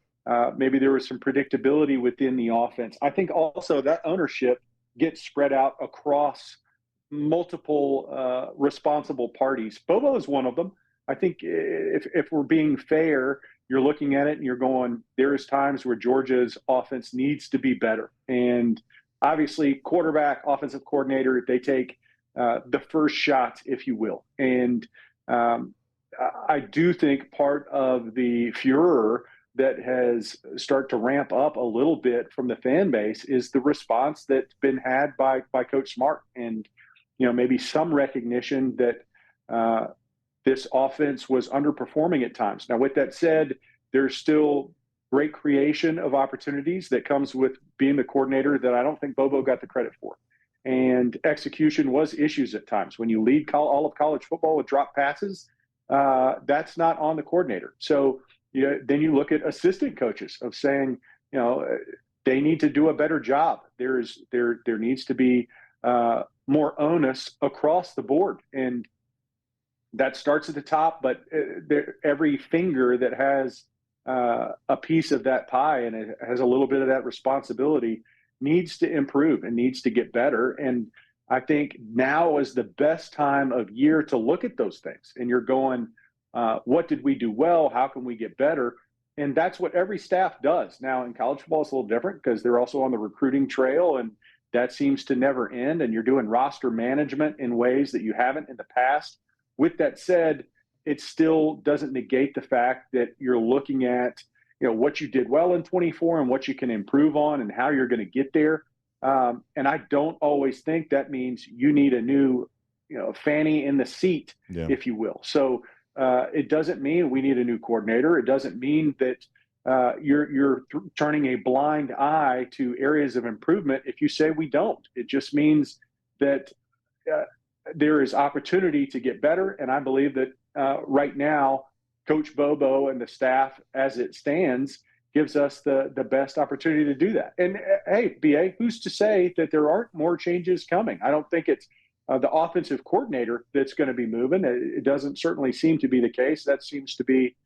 maybe there was some predictability within the offense. I think also that ownership gets spread out across multiple responsible parties. Bobo is one of them. I think if we're being fair, you're looking at it and you're going, there's times where Georgia's offense needs to be better. And obviously, quarterback, offensive coordinator, they take the first shot, if you will. And I do think part of the furor that has started to ramp up a little bit from the fan base is the response that's been had by Coach Smart. And, maybe some recognition that this offense was underperforming at times. Now, with that said, there's still great creation of opportunities that comes with being the coordinator that I don't think Bobo got the credit for. And execution was issues at times. When you lead all of college football with drop passes, that's not on the coordinator. So then you look at assistant coaches of saying, they need to do a better job. There needs to be more onus across the board. And that starts at the top, but every finger that has a piece of that pie and it has a little bit of that responsibility needs to improve and needs to get better. And I think now is the best time of year to look at those things. And you're going, what did we do well? How can we get better? And that's what every staff does. Now in college football, it's a little different because they're also on the recruiting trail, and that seems to never end. And you're doing roster management in ways that you haven't in the past. With that said, it still doesn't negate the fact that you're looking at, what you did well in 24 and what you can improve on and how you're going to get there. And I don't always think that means you need a new, fanny in the seat, if you will. So it doesn't mean we need a new coordinator. It doesn't mean that you're turning a blind eye to areas of improvement if you say we don't. It just means that there is opportunity to get better. And I believe that right now, Coach Bobo and the staff, as it stands, gives us the best opportunity to do that. And hey, BA, who's to say that there aren't more changes coming? I don't think it's the offensive coordinator that's going to be moving. It doesn't certainly seem to be the case. That seems to be,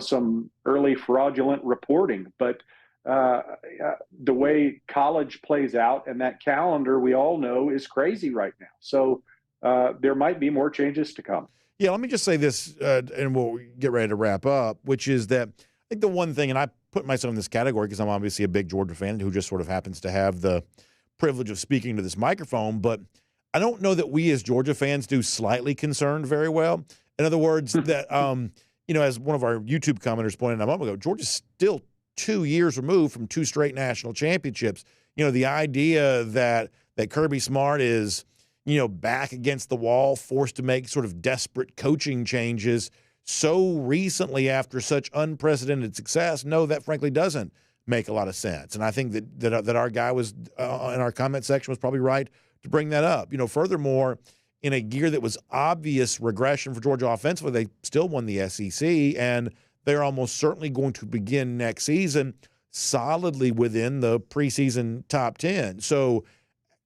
some early fraudulent reporting. But the way college plays out and that calendar, we all know, is crazy right now. So there might be more changes to come. Yeah, let me just say this, and we'll get ready to wrap up, which is that I think the one thing, and I put myself in this category because I'm obviously a big Georgia fan who just sort of happens to have the privilege of speaking to this microphone, but I don't know that we as Georgia fans do slightly concerned very well. In other words, that, as one of our YouTube commenters pointed out a moment ago, Georgia's still 2 years removed from 2 straight national championships. The idea that Kirby Smart is – back against the wall, forced to make sort of desperate coaching changes so recently after such unprecedented success. No, that frankly doesn't make a lot of sense. And I think that our guy was in our comment section was probably right to bring that up. Furthermore, in a year that was obvious regression for Georgia offensively, they still won the SEC, and they're almost certainly going to begin next season solidly within the preseason top 10. So,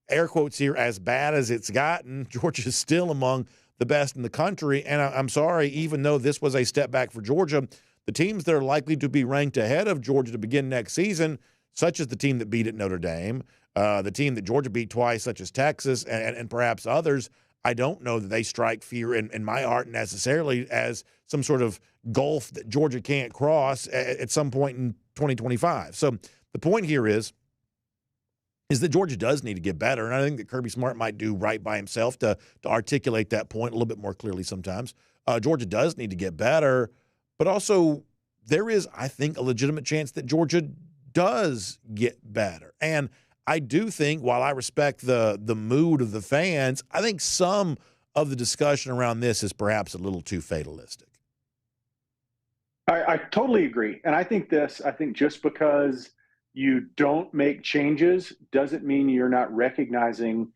air quotes here, as bad as it's gotten, Georgia's still among the best in the country. And I'm sorry, even though this was a step back for Georgia, the teams that are likely to be ranked ahead of Georgia to begin next season, such as the team that beat at Notre Dame, the team that Georgia beat twice, such as Texas, and perhaps others, I don't know that they strike fear in my heart necessarily as some sort of gulf that Georgia can't cross at some point in 2025. So the point here is that Georgia does need to get better, and I think that Kirby Smart might do right by himself to articulate that point a little bit more clearly sometimes. Georgia does need to get better, but also there is, I think, a legitimate chance that Georgia does get better. And I do think, while I respect the mood of the fans, I think some of the discussion around this is perhaps a little too fatalistic. I totally agree. And I think just because you don't make changes doesn't mean you're not recognizing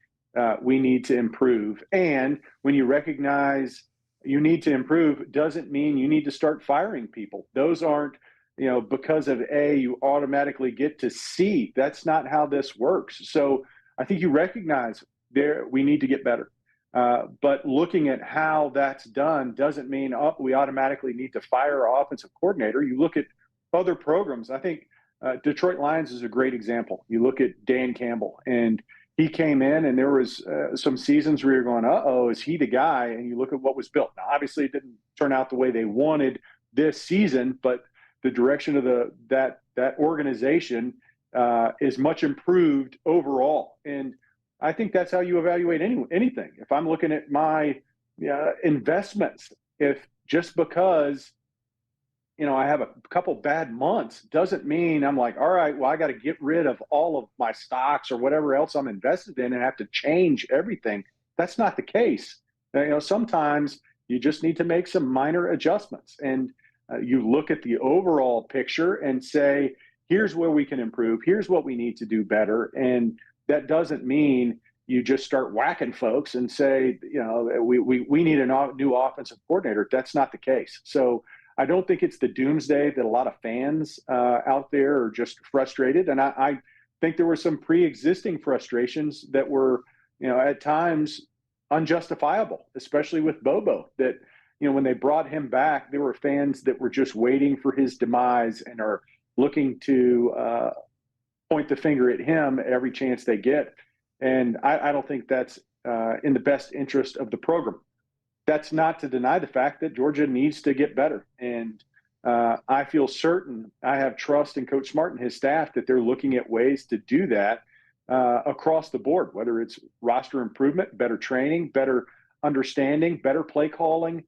we need to improve. And when you recognize you need to improve doesn't mean you need to start firing people. Those aren't, because of A, you automatically get to C. That's not how this works. So I think you recognize we need to get better. But looking at how that's done doesn't mean we automatically need to fire our offensive coordinator. You look at other programs. I think Detroit Lions is a great example. You look at Dan Campbell, and he came in, and there was some seasons where you're going, is he the guy? And you look at what was built. Now, obviously, it didn't turn out the way they wanted this season, but the direction of that organization is much improved overall. And I think that's how you evaluate anything. If I'm looking at my investments, if just because I have a couple bad months doesn't mean I'm like, all right, well, I got to get rid of all of my stocks or whatever else I'm invested in and have to change everything. That's not the case. Sometimes you just need to make some minor adjustments, and you look at the overall picture and say, here's where we can improve. Here's what we need to do better. And that doesn't mean you just start whacking folks and say, we need a new offensive coordinator. That's not the case. So I don't think it's the doomsday that a lot of fans out there are just frustrated. And I think there were some pre-existing frustrations that were, at times unjustifiable, especially with Bobo, that when they brought him back, there were fans that were just waiting for his demise and are looking to point the finger at him every chance they get. And I don't think that's in the best interest of the program. That's not to deny the fact that Georgia needs to get better. And I feel certain, I have trust in Coach Smart and his staff that they're looking at ways to do that across the board, whether it's roster improvement, better training, better understanding, better play calling,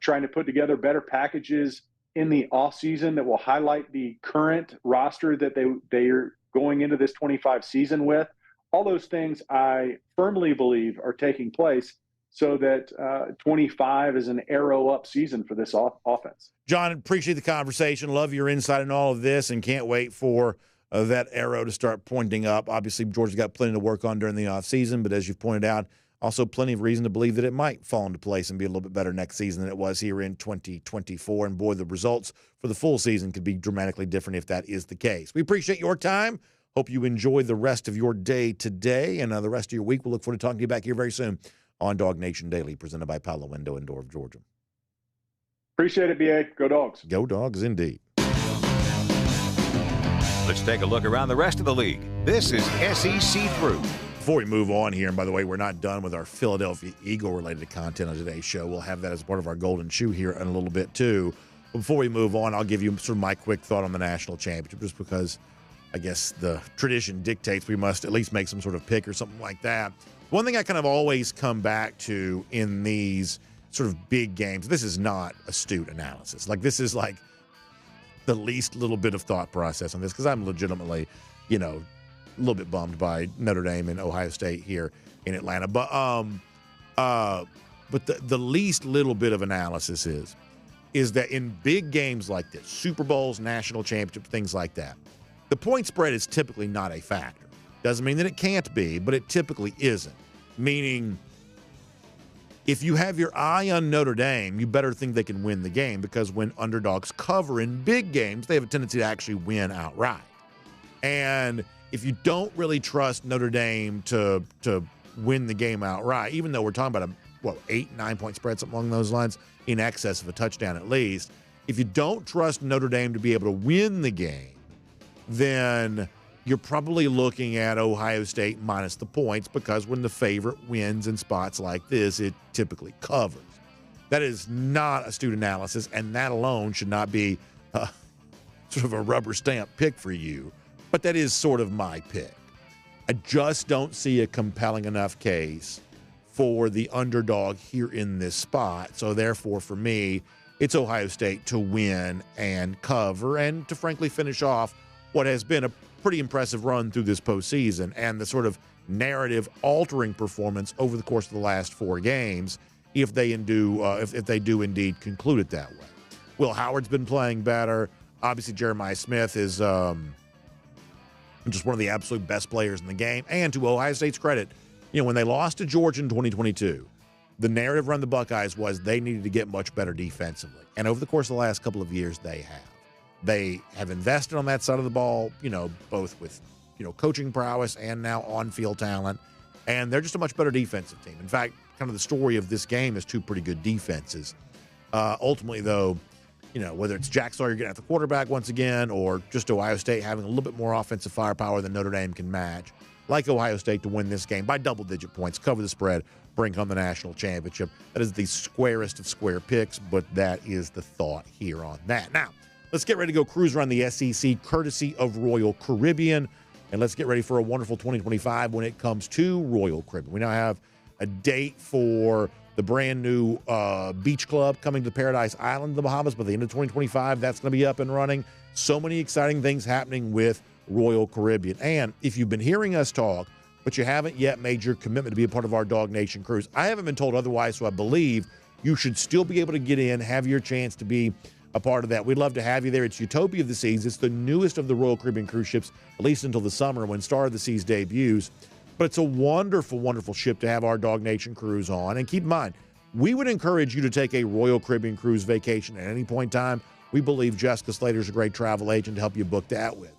trying to put together better packages in the offseason that will highlight the current roster that they are going into this 25 season with. All those things I firmly believe are taking place so that 25 is an arrow up season for this offense. John, appreciate the conversation. Love your insight in all of this and can't wait for that arrow to start pointing up. Obviously, Georgia's got plenty to work on during the offseason, but as you've pointed out, also plenty of reason to believe that it might fall into place and be a little bit better next season than it was here in 2024. And boy, the results for the full season could be dramatically different if that is the case. We appreciate your time. Hope you enjoy the rest of your day today and the rest of your week. We'll look forward to talking to you back here very soon on DawgNation Daily, presented by Palo Window and Door of Georgia. Appreciate it, BA. Go Dogs. Go Dogs, indeed. Let's take a look around the rest of the league. This is SEC Through. Before we move on here, and by the way, we're not done with our Philadelphia Eagle-related content on today's show. We'll have that as part of our Golden Shoe here in a little bit, too. But before we move on, I'll give you sort of my quick thought on the national championship, just because I guess the tradition dictates we must at least make some sort of pick or something like that. One thing I kind of always come back to in these sort of big games, this is not astute analysis. Like, this is like the least little bit of thought process on this, because I'm legitimately, a little bit bummed by Notre Dame and Ohio State here in Atlanta. But the least little bit of analysis is that in big games like this, Super Bowls, national championships, things like that, the point spread is typically not a factor. Doesn't mean that it can't be, but it typically isn't. Meaning, if you have your eye on Notre Dame, you better think they can win the game, because when underdogs cover in big games, they have a tendency to actually win outright. And if you don't really trust Notre Dame to win the game outright, even though we're talking about a 8-9 point spread, something along those lines, in excess of a touchdown at least, if you don't trust Notre Dame to be able to win the game, then you're probably looking at Ohio State minus the points, because when the favorite wins in spots like this, it typically covers. That is not astute analysis, and that alone should not be sort of a rubber stamp pick for you. But that is sort of my pick. I just don't see a compelling enough case for the underdog here in this spot. So therefore, for me, it's Ohio State to win and cover and to frankly finish off what has been a pretty impressive run through this postseason and the sort of narrative-altering performance over the course of the last 4 games, if they do indeed conclude it that way. Will Howard's been playing better. Obviously, Jeremiah Smith is just one of the absolute best players in the game. And to Ohio State's credit, when they lost to Georgia in 2022, the narrative around the Buckeyes was they needed to get much better defensively. And over the course of the last couple of years, they have. They have invested on that side of the ball, both with, coaching prowess and now on-field talent. And they're just a much better defensive team. In fact, kind of the story of this game is 2 pretty good defenses. Ultimately, though, whether it's Jack Sawyer getting at the quarterback once again or just Ohio State having a little bit more offensive firepower than Notre Dame can match, like Ohio State to win this game by double-digit points, cover the spread, bring home the national championship. That is the squarest of square picks, but that is the thought here on that. Now, let's get ready to go cruise around the SEC, courtesy of Royal Caribbean, and let's get ready for a wonderful 2025 when it comes to Royal Caribbean. We now have a date for the brand new beach club coming to Paradise Island, the Bahamas, by the end of 2025. That's going to be up and running. So many exciting things happening with Royal Caribbean. And if you've been hearing us talk, but you haven't yet made your commitment to be a part of our DawgNation cruise, I haven't been told otherwise, so I believe you should still be able to get in, have your chance to be a part of that. We'd love to have you there. It's Utopia of the Seas. It's the newest of the Royal Caribbean cruise ships, at least until the summer when Star of the Seas debuts. But it's a wonderful, wonderful ship to have our DawgNation cruise on. And keep in mind, we would encourage you to take a Royal Caribbean cruise vacation at any point in time. We believe Jessica Slater's a great travel agent to help you book that with.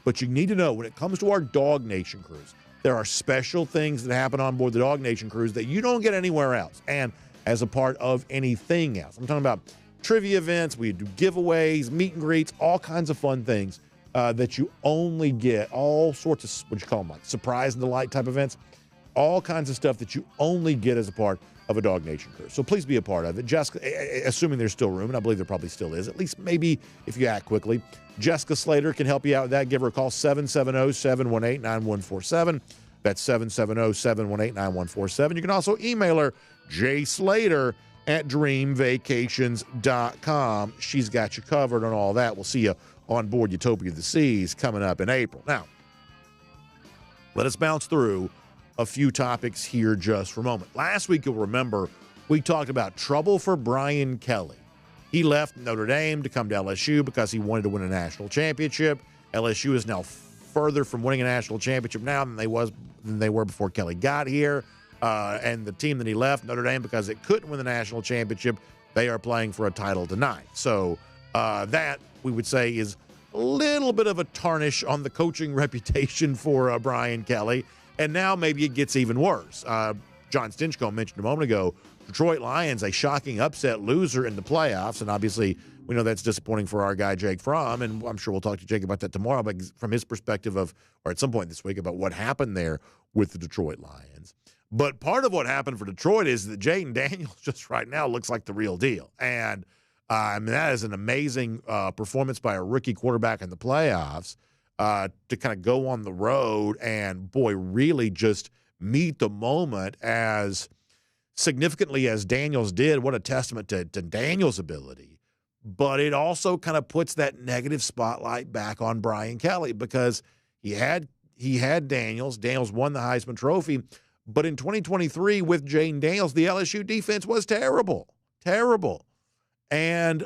But you need to know, when it comes to our DawgNation cruise, there are special things that happen on board the DawgNation cruise that you don't get anywhere else. And as a part of anything else. I'm talking about trivia events. We do giveaways, meet and greets, all kinds of fun things that you only get, all sorts of, what you call them, like surprise and delight type events, all kinds of stuff that you only get as a part of a DawgNation crew. So please be a part of it. Jessica, assuming there's still room, and I believe there probably still is, at least maybe if you act quickly, Jessica Slater can help you out with that. Give her a call, 770-718-9147. That's 770-718-9147. You can also email her, jslater@dreamvacations.com. She's got you covered on all that. We'll see you on board Utopia of the Seas coming up in April. Now, let us bounce through a few topics here just for a moment. Last week, you'll remember, we talked about trouble for Brian Kelly. He left Notre Dame to come to LSU because he wanted to win a national championship. LSU is now further from winning a national championship now than they were before Kelly got here. And the team that he left, Notre Dame, because it couldn't win the national championship, they are playing for a title tonight. So that, we would say, is a little bit of a tarnish on the coaching reputation for Brian Kelly. And now maybe it gets even worse. Jon Stinchcomb mentioned a moment ago, Detroit Lions, a shocking upset loser in the playoffs. And obviously, we know that's disappointing for our guy, Jake Fromm. And I'm sure we'll talk to Jake about that tomorrow, but from his perspective or at some point this week, about what happened there with the Detroit Lions. But part of what happened for Detroit is that Jayden Daniels just right now looks like the real deal. And I mean, that is an amazing performance by a rookie quarterback in the playoffs to kind of go on the road and, boy, really just meet the moment as significantly as Daniels did. What a testament to Daniels' ability. But it also kind of puts that negative spotlight back on Brian Kelly because he had Daniels. Daniels won the Heisman Trophy. But in 2023 with Jayden Daniels, the LSU defense was terrible. And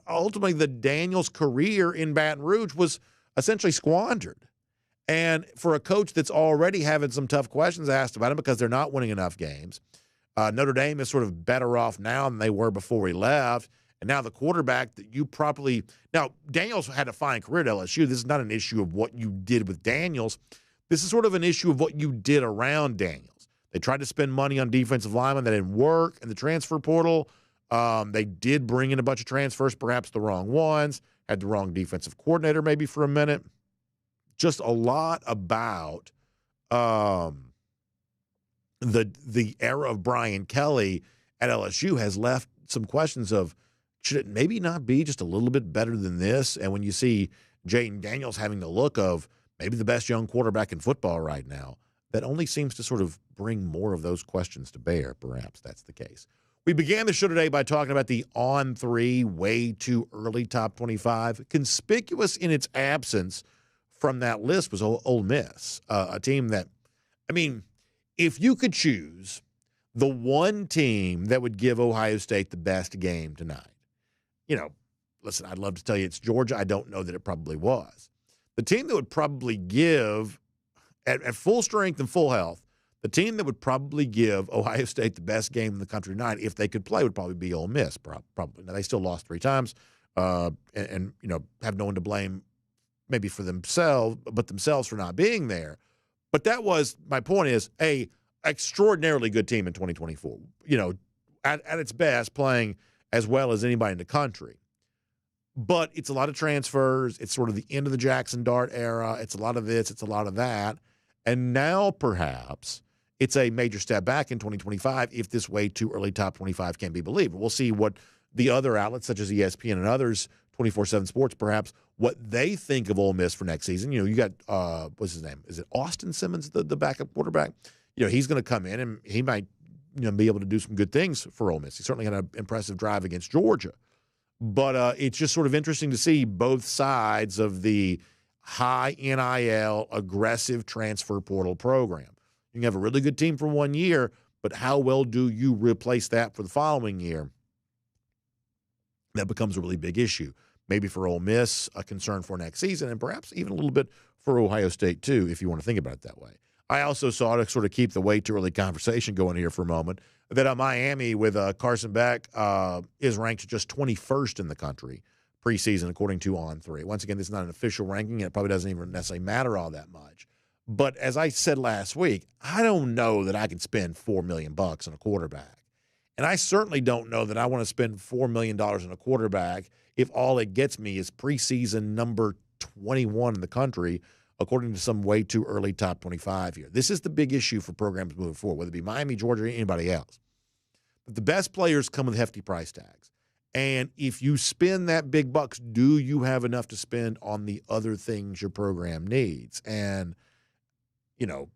ultimately, the Daniels career in Baton Rouge was essentially squandered. And for a coach that's already having some tough questions asked about him because they're not winning enough games, Notre Dame is sort of better off now than they were before he left. And now the quarterback that you properly – now, Daniels had a fine career at LSU. This is not an issue of what you did with Daniels. This is sort of an issue of what you did around Daniels. They tried to spend money on defensive linemen. That didn't work in the transfer portal. They did bring in a bunch of transfers, perhaps the wrong ones, had the wrong defensive coordinator maybe for a minute. Just a lot about the era of Brian Kelly at LSU has left some questions of, should it maybe not be just a little bit better than this? And when you see Jayden Daniels having the look of maybe the best young quarterback in football right now, that only seems to sort of bring more of those questions to bear. Perhaps that's the case. We began the show today by talking about the on-3, way too early top 25. Conspicuous in its absence from that list was Ole Miss, a team that, I mean, if you could choose the one team that would give Ohio State the best game tonight, listen, I'd love to tell you it's Georgia. I don't know that it probably was. The team that would probably give, at full strength and full health, the team that would probably give Ohio State the best game in the country tonight, if they could play, would probably be Ole Miss, probably. Now, they still lost 3 times and have no one to blame maybe for themselves, but themselves for not being there. But that was, my point is, a extraordinarily good team in 2024, at its best, playing as well as anybody in the country. But it's a lot of transfers. It's sort of the end of the Jackson Dart era. It's a lot of this. It's a lot of that. And now perhaps it's a major step back in 2025 if this way too early top 25 can be believed. We'll see what the other outlets such as ESPN and others, 24/7 Sports perhaps, what they think of Ole Miss for next season. You got, what's his name? Is it Austin Simmons, the backup quarterback? He's going to come in and he might be able to do some good things for Ole Miss. He certainly had an impressive drive against Georgia. But it's just sort of interesting to see both sides of the high NIL, aggressive transfer portal program. You can have a really good team for 1 year, but how well do you replace that for the following year? That becomes a really big issue. Maybe for Ole Miss, a concern for next season, and perhaps even a little bit for Ohio State too, if you want to think about it that way. I also saw, to sort of keep the way too early conversation going here for a moment, that Miami with Carson Beck is ranked just 21st in the country preseason, according to On3. Once again, this is not an official ranking, and it probably doesn't even necessarily matter all that much. But as I said last week, I don't know that I can spend $4 million on a quarterback And I certainly don't know that I want to spend $4 million on a quarterback if all it gets me is preseason number 21 in the country, according to some way too early top 25 here. This is the big issue for programs moving forward, whether it be Miami, Georgia, or anybody else. But the best players come with hefty price tags. And if you spend that big bucks, do you have enough to spend on the other things your program needs? And, you know,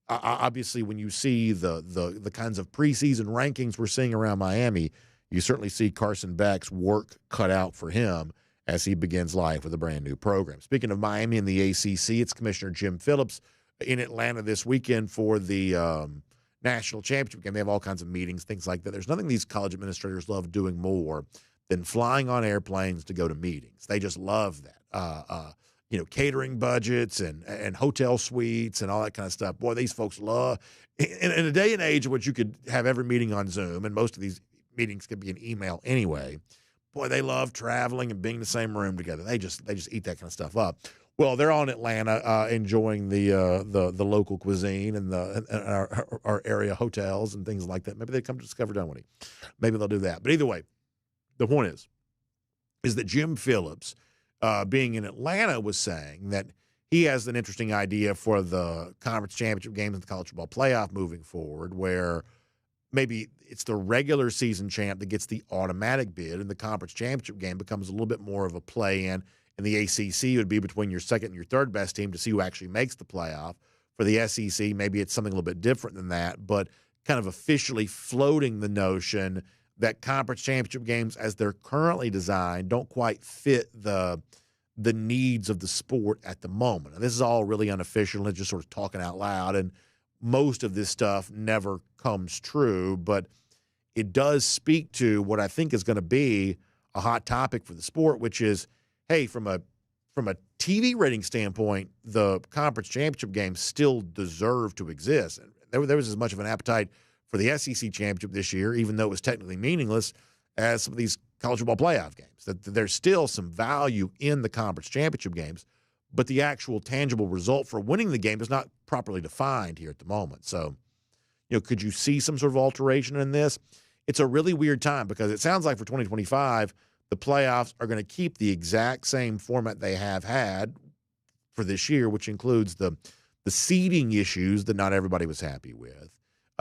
obviously when you see the kinds of preseason rankings we're seeing around Miami, you certainly see Carson Beck's work cut out for him as he begins life with a brand new program. Speaking of Miami and the ACC, it's Commissioner Jim Phillips in Atlanta this weekend for the national championship game. They have all kinds of meetings, things like that. There's nothing these college administrators love doing more than flying on airplanes to go to meetings. They just love that. Catering budgets and hotel suites and all that kind of stuff. Boy, these folks love, in a day and age in which you could have every meeting on Zoom, and most of these meetings could be an email anyway. Boy, they love traveling and being in the same room together. They just eat that kind of stuff up. Well, they're all in Atlanta enjoying the local cuisine and our area hotels and things like that. Maybe they come to Discover Dunwoody. Maybe they'll do that. But either way, the point is that Jim Phillips, being in Atlanta, was saying that he has an interesting idea for the conference championship games and the college football playoff moving forward, where maybe it's the regular season champ that gets the automatic bid, and the conference championship game becomes a little bit more of a play-in. And the ACC would be between your second and your third best team to see who actually makes the playoff. For the SEC, maybe it's something a little bit different than that, but kind of officially floating the notion that conference championship games, as they're currently designed, don't quite fit the needs of the sport at the moment. And this is all really unofficial and just sort of talking out loud, and most of this stuff never comes true, but it does speak to what I think is going to be a hot topic for the sport, which is, hey, from a TV rating standpoint, the conference championship games still deserve to exist. There was as much of an appetite for the SEC championship this year, even though it was technically meaningless, as some of these college football playoff games. That there's still some value in the conference championship games, but the actual tangible result for winning the game is not properly defined here at the moment. So, could you see some sort of alteration in this? It's a really weird time because it sounds like for 2025, the playoffs are going to keep the exact same format they have had for this year, which includes the seeding issues that not everybody was happy with.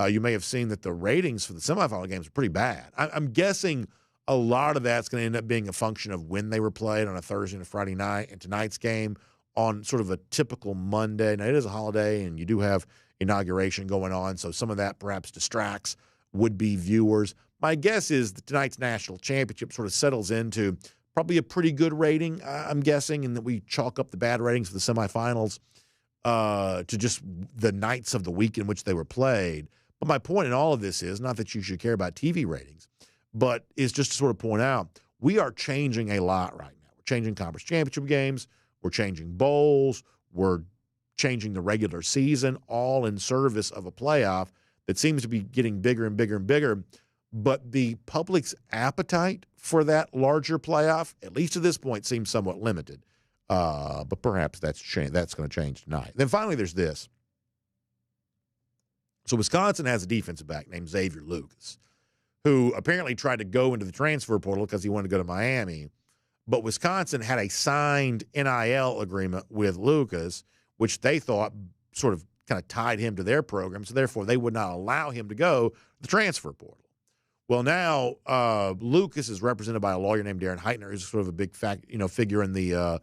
You may have seen that the ratings for the semifinal games are pretty bad. I'm guessing a lot of that's going to end up being a function of when they were played on a Thursday and a Friday night, and tonight's game on sort of a typical Monday. Now, it is a holiday, and you do have inauguration going on, so some of that perhaps distracts would-be viewers. My guess is that tonight's national championship sort of settles into probably a pretty good rating, I'm guessing, and that we chalk up the bad ratings for the semifinals to just the nights of the week in which they were played. But my point in all of this is not that you should care about TV ratings, but is just to sort of point out we are changing a lot right now. We're changing conference championship games. We're changing bowls. We're changing the regular season, all in service of a playoff that seems to be getting bigger and bigger and bigger. But the public's appetite for that larger playoff, at least to this point, seems somewhat limited. But perhaps that's going to change tonight. Then finally, there's this. So Wisconsin has a defensive back named Xavier Lucas, who apparently tried to go into the transfer portal because he wanted to go to Miami. But Wisconsin had a signed NIL agreement with Lucas, which they thought sort of kind of tied him to their program. So therefore, they would not allow him to go to the transfer portal. Well, now Lucas is represented by a lawyer named Darren Heitner, who's sort of a big figure in the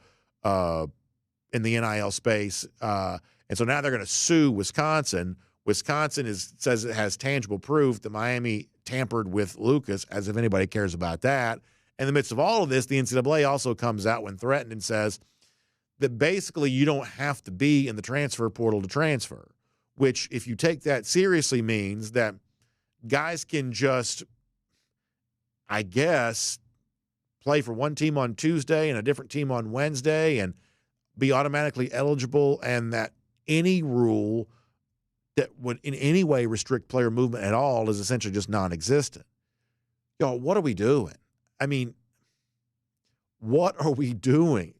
NIL space, and so now they're going to sue Wisconsin. Wisconsin says it has tangible proof that Miami tampered with Lucas, as if anybody cares about that. In the midst of all of this, the NCAA also comes out when threatened and says that basically you don't have to be in the transfer portal to transfer, which, if you take that seriously, means that guys can just, I guess, play for one team on Tuesday and a different team on Wednesday and be automatically eligible, and that any rule that would in any way restrict player movement at all is essentially just non-existent. Y'all, what are we doing? I mean, what are we doing?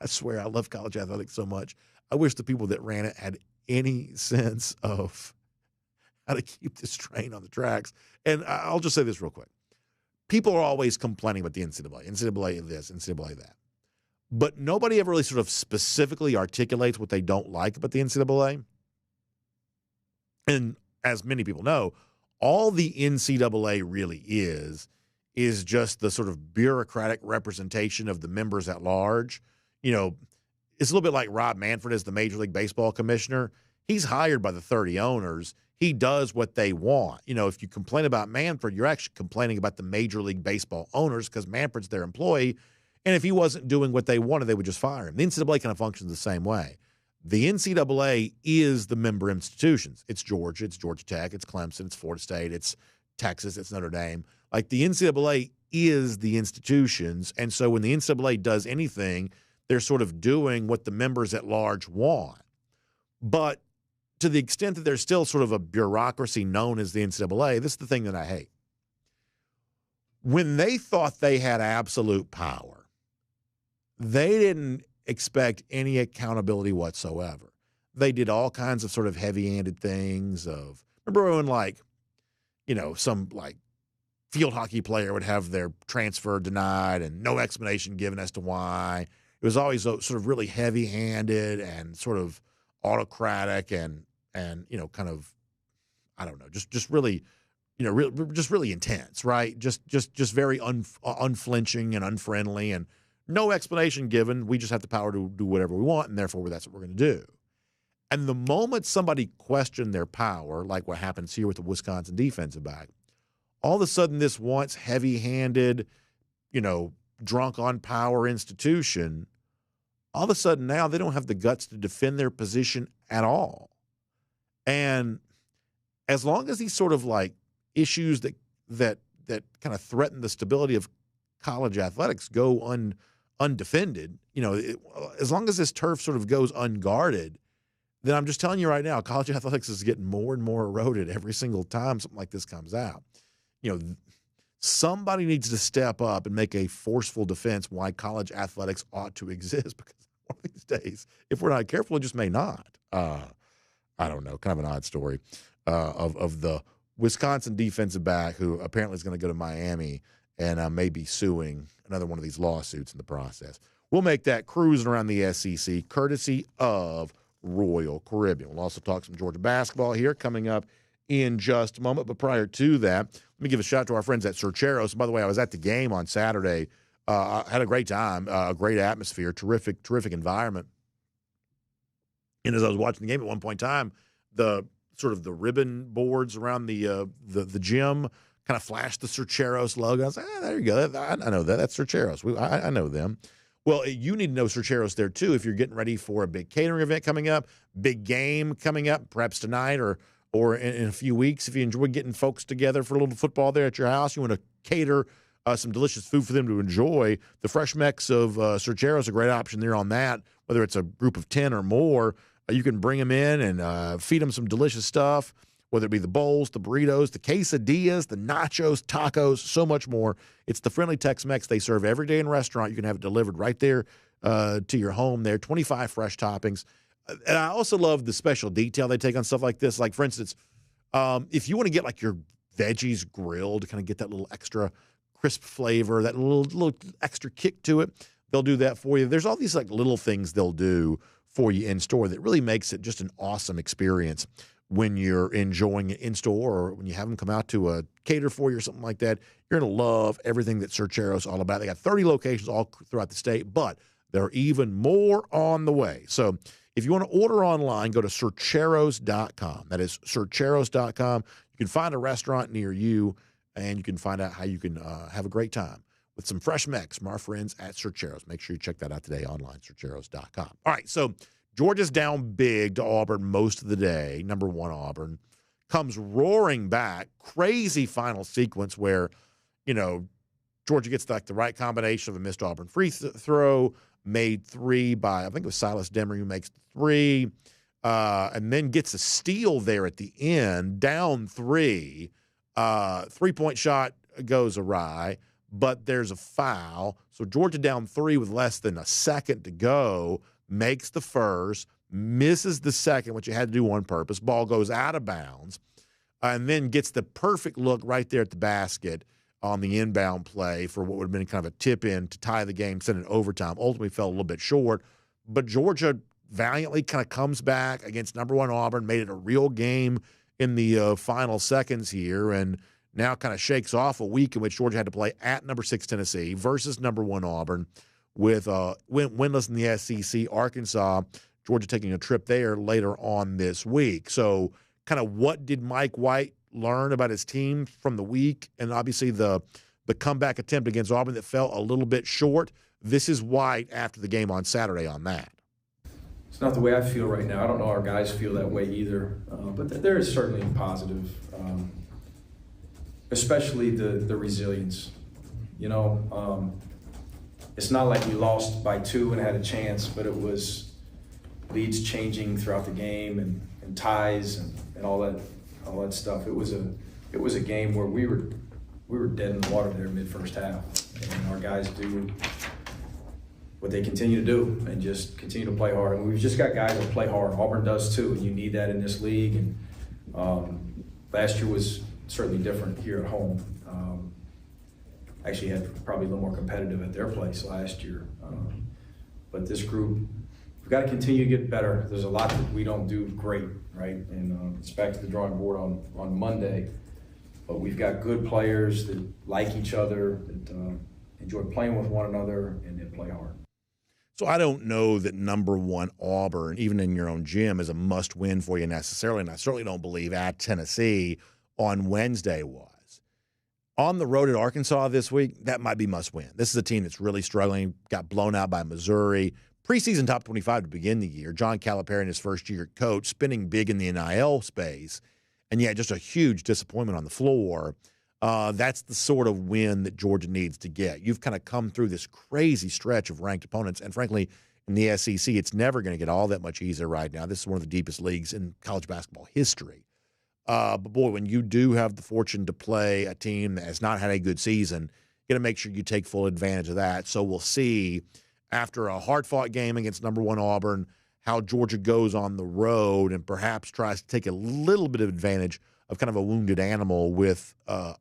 I swear I love college athletics so much. I wish the people that ran it had any sense of how to keep this train on the tracks. And I'll just say this real quick. People are always complaining about the NCAA this, NCAA that. But nobody ever really sort of specifically articulates what they don't like about the NCAA. And as many people know, all the NCAA really is just the sort of bureaucratic representation of the members at large. You know, it's a little bit like Rob Manfred as the Major League Baseball commissioner. He's hired by the 30 owners. He does what they want. You know, if you complain about Manfred, you're actually complaining about the Major League Baseball owners because Manfred's their employee. And if he wasn't doing what they wanted, they would just fire him. The NCAA kind of functions the same way. The NCAA is the member institutions. It's Georgia, it's Georgia Tech, it's Clemson, it's Florida State, it's Texas, it's Notre Dame. Like the NCAA is the institutions. And so when the NCAA does anything, they're sort of doing what the members at large want. But to the extent that there's still sort of a bureaucracy known as the NCAA, this is the thing that I hate. When they thought they had absolute power, they didn't expect any accountability whatsoever. They did all kinds of sort of heavy-handed things of, remember when like, you know, some like field hockey player would have their transfer denied and no explanation given as to why. It was always sort of really heavy-handed and sort of autocratic and you know, kind of, I don't know, just really, you know, just really intense, right? Just very unflinching and unfriendly and no explanation given. We just have the power to do whatever we want, and therefore that's what we're going to do. And the moment somebody questioned their power, like what happens here with the Wisconsin defensive back, all of a sudden this once heavy-handed, you know, drunk on power institution, all of a sudden now they don't have the guts to defend their position at all. And as long as these sort of like issues that kind of threaten the stability of college athletics go undefended, you know, as long as this turf sort of goes unguarded, then I'm just telling you right now, college athletics is getting more and more eroded every single time something like this comes out. You know, somebody needs to step up and make a forceful defense why college athletics ought to exist, because one of these days, if we're not careful, it just may not. I don't know, kind of an odd story of the Wisconsin defensive back who apparently is going to go to Miami and may be suing another one of these lawsuits in the process. We'll make that cruising around the SEC courtesy of Royal Caribbean. We'll also talk some Georgia basketball here coming up in just a moment. But prior to that, let me give a shout out to our friends at Cercheros. By the way, I was at the game on Saturday. I had a great time, a great atmosphere, terrific environment. And as I was watching the game at one point in time, the sort of the ribbon boards around the gym kind of flashed the Cercheros logo. I was like, there you go. I know that. That's Cercheros. I know them. Well, you need to know Cercheros there, too, if you're getting ready for a big catering event coming up, big game coming up, perhaps tonight or in a few weeks. If you enjoy getting folks together for a little football there at your house, you want to cater some delicious food for them to enjoy, the fresh mix of Cercheros a great option there on that. Whether it's a group of 10 or more, you can bring them in and feed them some delicious stuff, whether it be the bowls, the burritos, the quesadillas, the nachos, tacos, so much more. It's the friendly Tex-Mex they serve every day in a restaurant. You can have it delivered right there to your home there, 25 fresh toppings. And I also love the special detail they take on stuff like this. Like, for instance, if you want to get like your veggies grilled to kind of get that little extra crisp flavor, that little extra kick to it, they'll do that for you. There's all these like little things they'll do for you in store that really makes it just an awesome experience when you're enjoying it in store or when you have them come out to cater for you or something like that. You're going to love everything that Cercheros is all about. They got 30 locations all throughout the state, but there are even more on the way. So if you want to order online, go to Cercheros.com. That is Cercheros.com. You can find a restaurant near you, and you can find out how you can have a great time with some fresh mix from our friends at Cercheros. Make sure you check that out today online, Cercheros.com. All right, so Georgia's down big to Auburn most of the day. Number one, Auburn comes roaring back. Crazy final sequence where, you know, Georgia gets like the right combination of a missed Auburn free throw, made three by, I think it was Silas Demery who makes the three, and then gets a steal there at the end, down three. Three-point shot goes awry, but there's a foul. So Georgia down three with less than a second to go, makes the first, misses the second, which you had to do on purpose. Ball goes out of bounds. and then gets the perfect look right there at the basket on the inbound play for what would have been kind of a tip-in to tie the game, send it overtime. Ultimately fell a little bit short, but Georgia valiantly kind of comes back against number 1 Auburn, made it a real game in the final seconds here, and now kind of shakes off a week in which Georgia had to play at number 6 Tennessee versus number 1 Auburn with winless in the SEC, Arkansas, Georgia taking a trip there later on this week. So kind of what did Mike White learn about his team from the week, and obviously the comeback attempt against Auburn that fell a little bit short? This is White after the game on Saturday on that. It's not the way I feel right now. I don't know our guys feel that way either, but there is certainly positive, especially the resilience. You know, it's not like we lost by 2 and had a chance, but it was leads changing throughout the game and ties and all that stuff. It was a game where we were dead in the water there mid first half, and our guys do what they continue to do and just continue to play hard. And we've just got guys that play hard. Auburn does too, and you need that in this league. And last year was certainly different here at home. Actually had probably a little more competitive at their place last year. But this group, we've got to continue to get better. There's a lot that we don't do great, right? And it's back to the drawing board on Monday. But we've got good players that like each other, that enjoy playing with one another, and that play hard. So I don't know that number 1 Auburn, even in your own gym, is a must-win for you necessarily, and I certainly don't believe at Tennessee on Wednesday was. On the road at Arkansas this week, that might be must-win. This is a team that's really struggling, got blown out by Missouri. Preseason top 25 to begin the year. John Calipari in his first year coach, spinning big in the NIL space, and yeah, just a huge disappointment on the floor. That's the sort of win that Georgia needs to get. You've kind of come through this crazy stretch of ranked opponents, and frankly, in the SEC, it's never going to get all that much easier right now. This is one of the deepest leagues in college basketball history. But boy, when you do have the fortune to play a team that has not had a good season, you got to make sure you take full advantage of that. So we'll see after a hard-fought game against number 1 Auburn how Georgia goes on the road and perhaps tries to take a little bit of advantage of kind of a wounded animal with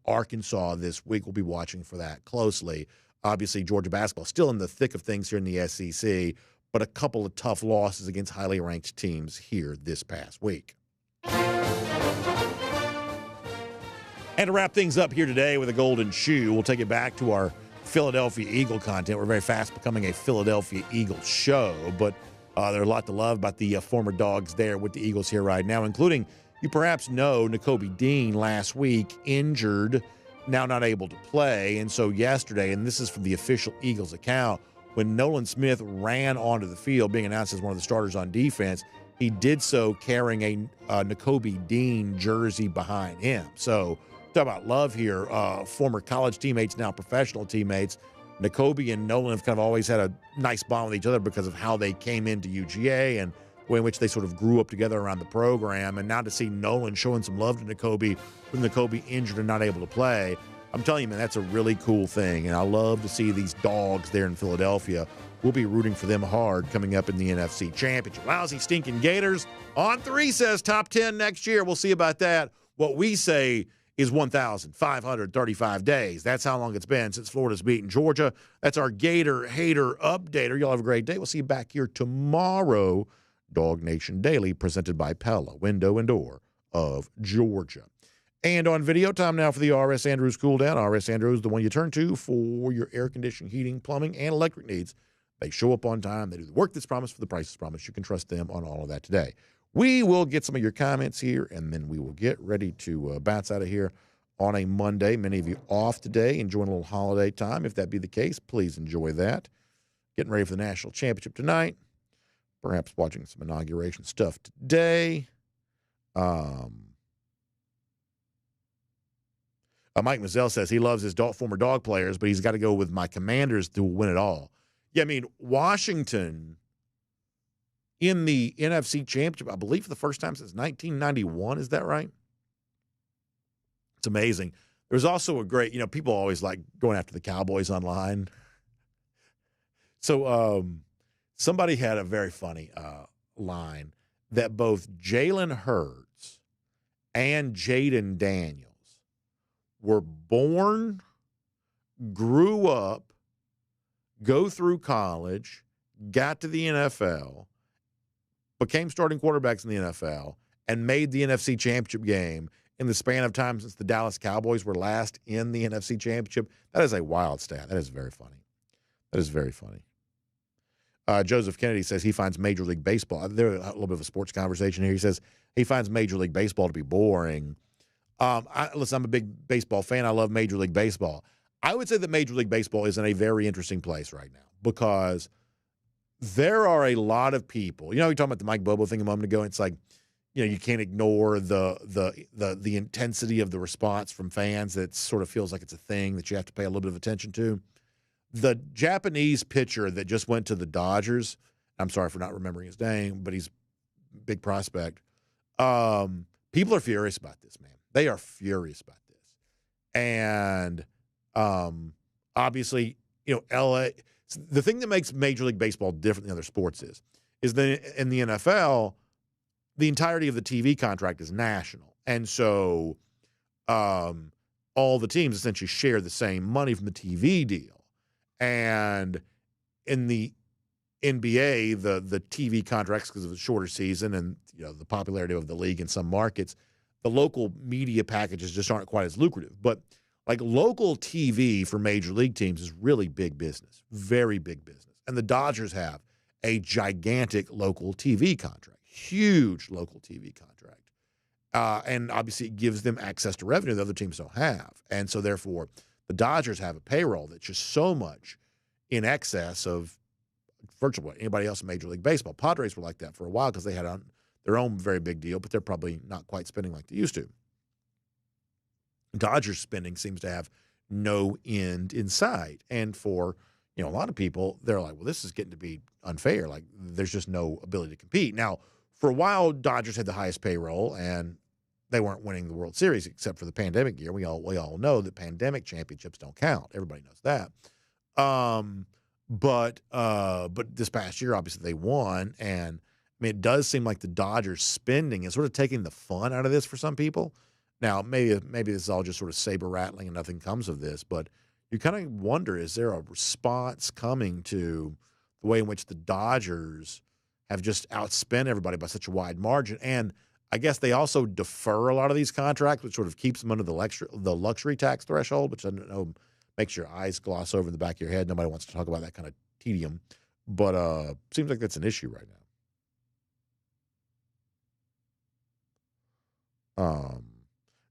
Arkansas this week. We'll be watching for that closely. Obviously, Georgia basketball still in the thick of things here in the SEC, but a couple of tough losses against highly ranked teams here this past week. And to wrap things up here today with a golden shoe, we'll take it back to our Philadelphia Eagle content. We're very fast becoming a Philadelphia Eagles show, but there's a lot to love about the former Dogs there with the Eagles here right now, including, you perhaps know, Nakobe Dean last week injured, now not able to play. And so yesterday, and this is from the official Eagles account, when Nolan Smith ran onto the field, being announced as one of the starters on defense, he did so carrying a Nakobe Dean jersey behind him. So talk about love here. Former college teammates, now professional teammates. Nakobe and Nolan have kind of always had a nice bond with each other because of how they came into UGA and the way in which they sort of grew up together around the program. And now to see Nolan showing some love to Nakobe with Nakobe injured and not able to play, I'm telling you, man, that's a really cool thing. And I love to see these Dogs there in Philadelphia. We'll be rooting for them hard coming up in the NFC Championship. Lousy, stinking Gators. On 3 says top 10 next year. We'll see about that. What we say is 1,535 days. That's how long it's been since Florida's beaten Georgia. That's our Gator Hater Updater. Y'all have a great day. We'll see you back here tomorrow. DawgNation Daily, presented by Pella, Window and Door of Georgia. And on video, time now for the R.S. Andrews Cool Down. R.S. Andrews, the one you turn to for your air conditioning, heating, plumbing, and electric needs. They show up on time. They do the work that's promised for the price that's promised. You can trust them on all of that today. We will get some of your comments here, and then we will get ready to bounce out of here on a Monday. Many of you off today, enjoying a little holiday time. If that be the case, please enjoy that. Getting ready for the national championship tonight. Perhaps watching some inauguration stuff today. Mike Mazzell says he loves his former Dog players, but he's got to go with my Commanders to win it all. Yeah, I mean, Washington in the NFC Championship, I believe for the first time since 1991. Is that right? It's amazing. There's also a great, people always like going after the Cowboys online. So somebody had a very funny line that both Jalen Hurts and Jayden Daniels were born, grew up, go through college, got to the NFL, became starting quarterbacks in the NFL, and made the NFC Championship game in the span of time since the Dallas Cowboys were last in the NFC Championship, that is a wild stat. That is very funny. That is very funny. Joseph Kennedy says he finds Major League Baseball. There's a little bit of a sports conversation here. He says he finds Major League Baseball to be boring. Listen, I'm a big baseball fan. I love Major League Baseball. I would say that Major League Baseball is in a very interesting place right now because there are a lot of people. You know, we talking about the Mike Bobo thing a moment ago. It's like, you know, you can't ignore the intensity of the response from fans. That sort of feels like it's a thing that you have to pay a little bit of attention to. The Japanese pitcher that just went to the Dodgers, I'm sorry for not remembering his name, but he's a big prospect. People are furious about this, man. They are furious about this. And obviously, you know, LA, the thing that makes Major League Baseball different than other sports is that in the NFL, the entirety of the TV contract is national. And so all the teams essentially share the same money from the TV deal. And in the NBA, the TV contracts, because of the shorter season and, you know, the popularity of the league in some markets, the local media packages just aren't quite as lucrative. But like local TV for major league teams is really big business, very big business. And the Dodgers have a gigantic local TV contract, huge local TV contract. And obviously it gives them access to revenue that other teams don't have. And so therefore the Dodgers have a payroll that's just so much in excess of virtually anybody else in Major League Baseball. Padres were like that for a while because they had their own very big deal, but they're probably not quite spending like they used to. Dodgers spending seems to have no end in sight. And for, you know, a lot of people, they're like, well, this is getting to be unfair. Like, there's just no ability to compete. Now, for a while, Dodgers had the highest payroll, and they weren't winning the World Series except for the pandemic year. We all know that pandemic championships don't count. Everybody knows that. But this past year, obviously, they won. And, I mean, it does seem like the Dodgers spending is sort of taking the fun out of this for some people. Now, maybe this is all just sort of saber rattling and nothing comes of this, but you kind of wonder, is there a response coming to the way in which the Dodgers have just outspent everybody by such a wide margin? And I guess they also defer a lot of these contracts, which sort of keeps them under the luxury tax threshold, which I don't know, makes your eyes gloss over in the back of your head. Nobody wants to talk about that kind of tedium, but seems like that's an issue right now.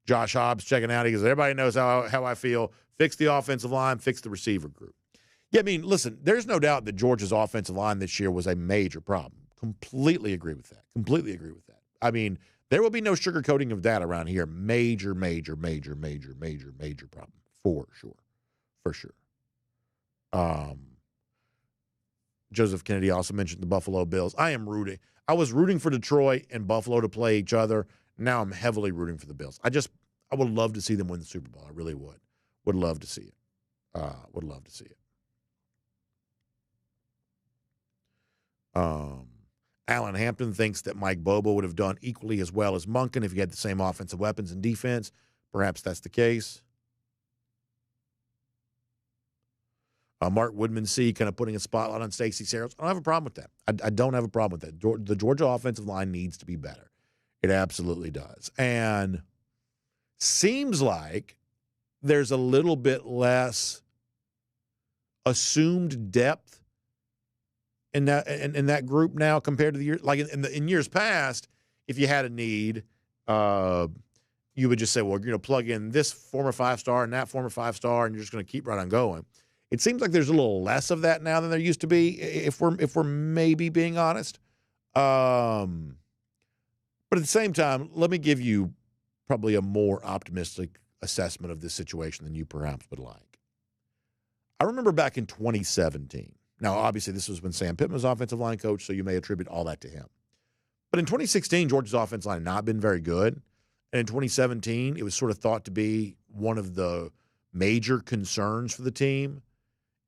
Josh Hobbs checking out. He goes, everybody knows how I feel. Fix the offensive line, fix the receiver group. Yeah, I mean, listen, there's no doubt that Georgia's offensive line this year was a major problem. Completely agree with that. Completely agree with that. I mean, there will be no sugarcoating of that around here. Major problem. For sure. For sure. Joseph Kennedy also mentioned the Buffalo Bills. I was rooting for Detroit and Buffalo to play each other. Now I'm heavily rooting for the Bills. I would love to see them win the Super Bowl. I really would. Would love to see it. Would love to see it. Alan Hampton thinks that Mike Bobo would have done equally as well as Monken if he had the same offensive weapons and defense. Perhaps that's the case. Mark Woodman C. kind of putting a spotlight on Stacey Searles. I don't have a problem with that. I don't have a problem with that. The Georgia offensive line needs to be better. It absolutely does. And seems like there's a little bit less assumed depth in that group now compared to the year. Like in years past, if you had a need, you would just say, well, you're going to plug in this former 5-star and that former 5-star, and you're just going to keep right on going. It seems like there's a little less of that now than there used to be, if we're maybe being honest. But at the same time, let me give you probably a more optimistic assessment of this situation than you perhaps would like. I remember back in 2017. Now, obviously, this was when Sam Pittman was offensive line coach, so you may attribute all that to him. But in 2016, Georgia's offensive line had not been very good. And in 2017, it was sort of thought to be one of the major concerns for the team.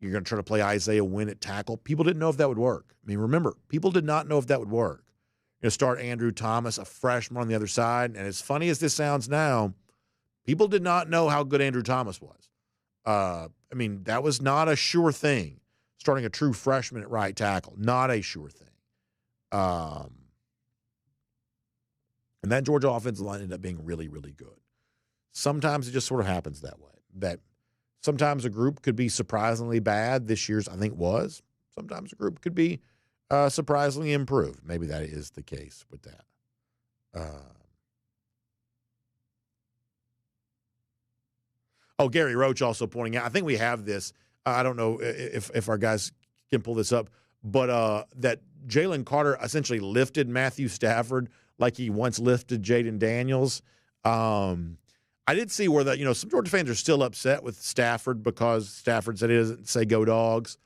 You're going to try to play Isaiah Wynn at tackle. People didn't know if that would work. I mean, remember, people did not know if that would work. start Andrew Thomas, a freshman on the other side. And as funny as this sounds now, people did not know how good Andrew Thomas was. That was not a sure thing. Starting a true freshman at right tackle, not a sure thing. And that Georgia offensive line ended up being really, really good. Sometimes it just sort of happens that way. That sometimes a group could be surprisingly bad. This year's, I think, was. Sometimes a group could be surprisingly improved. Maybe that is the case with that. Gary Roach also pointing out, I think we have this. I don't know if our guys can pull this up, but that Jalen Carter essentially lifted Matthew Stafford like he once lifted Jayden Daniels. I did see where that, some Georgia fans are still upset with Stafford because Stafford said he doesn't say go Dogs.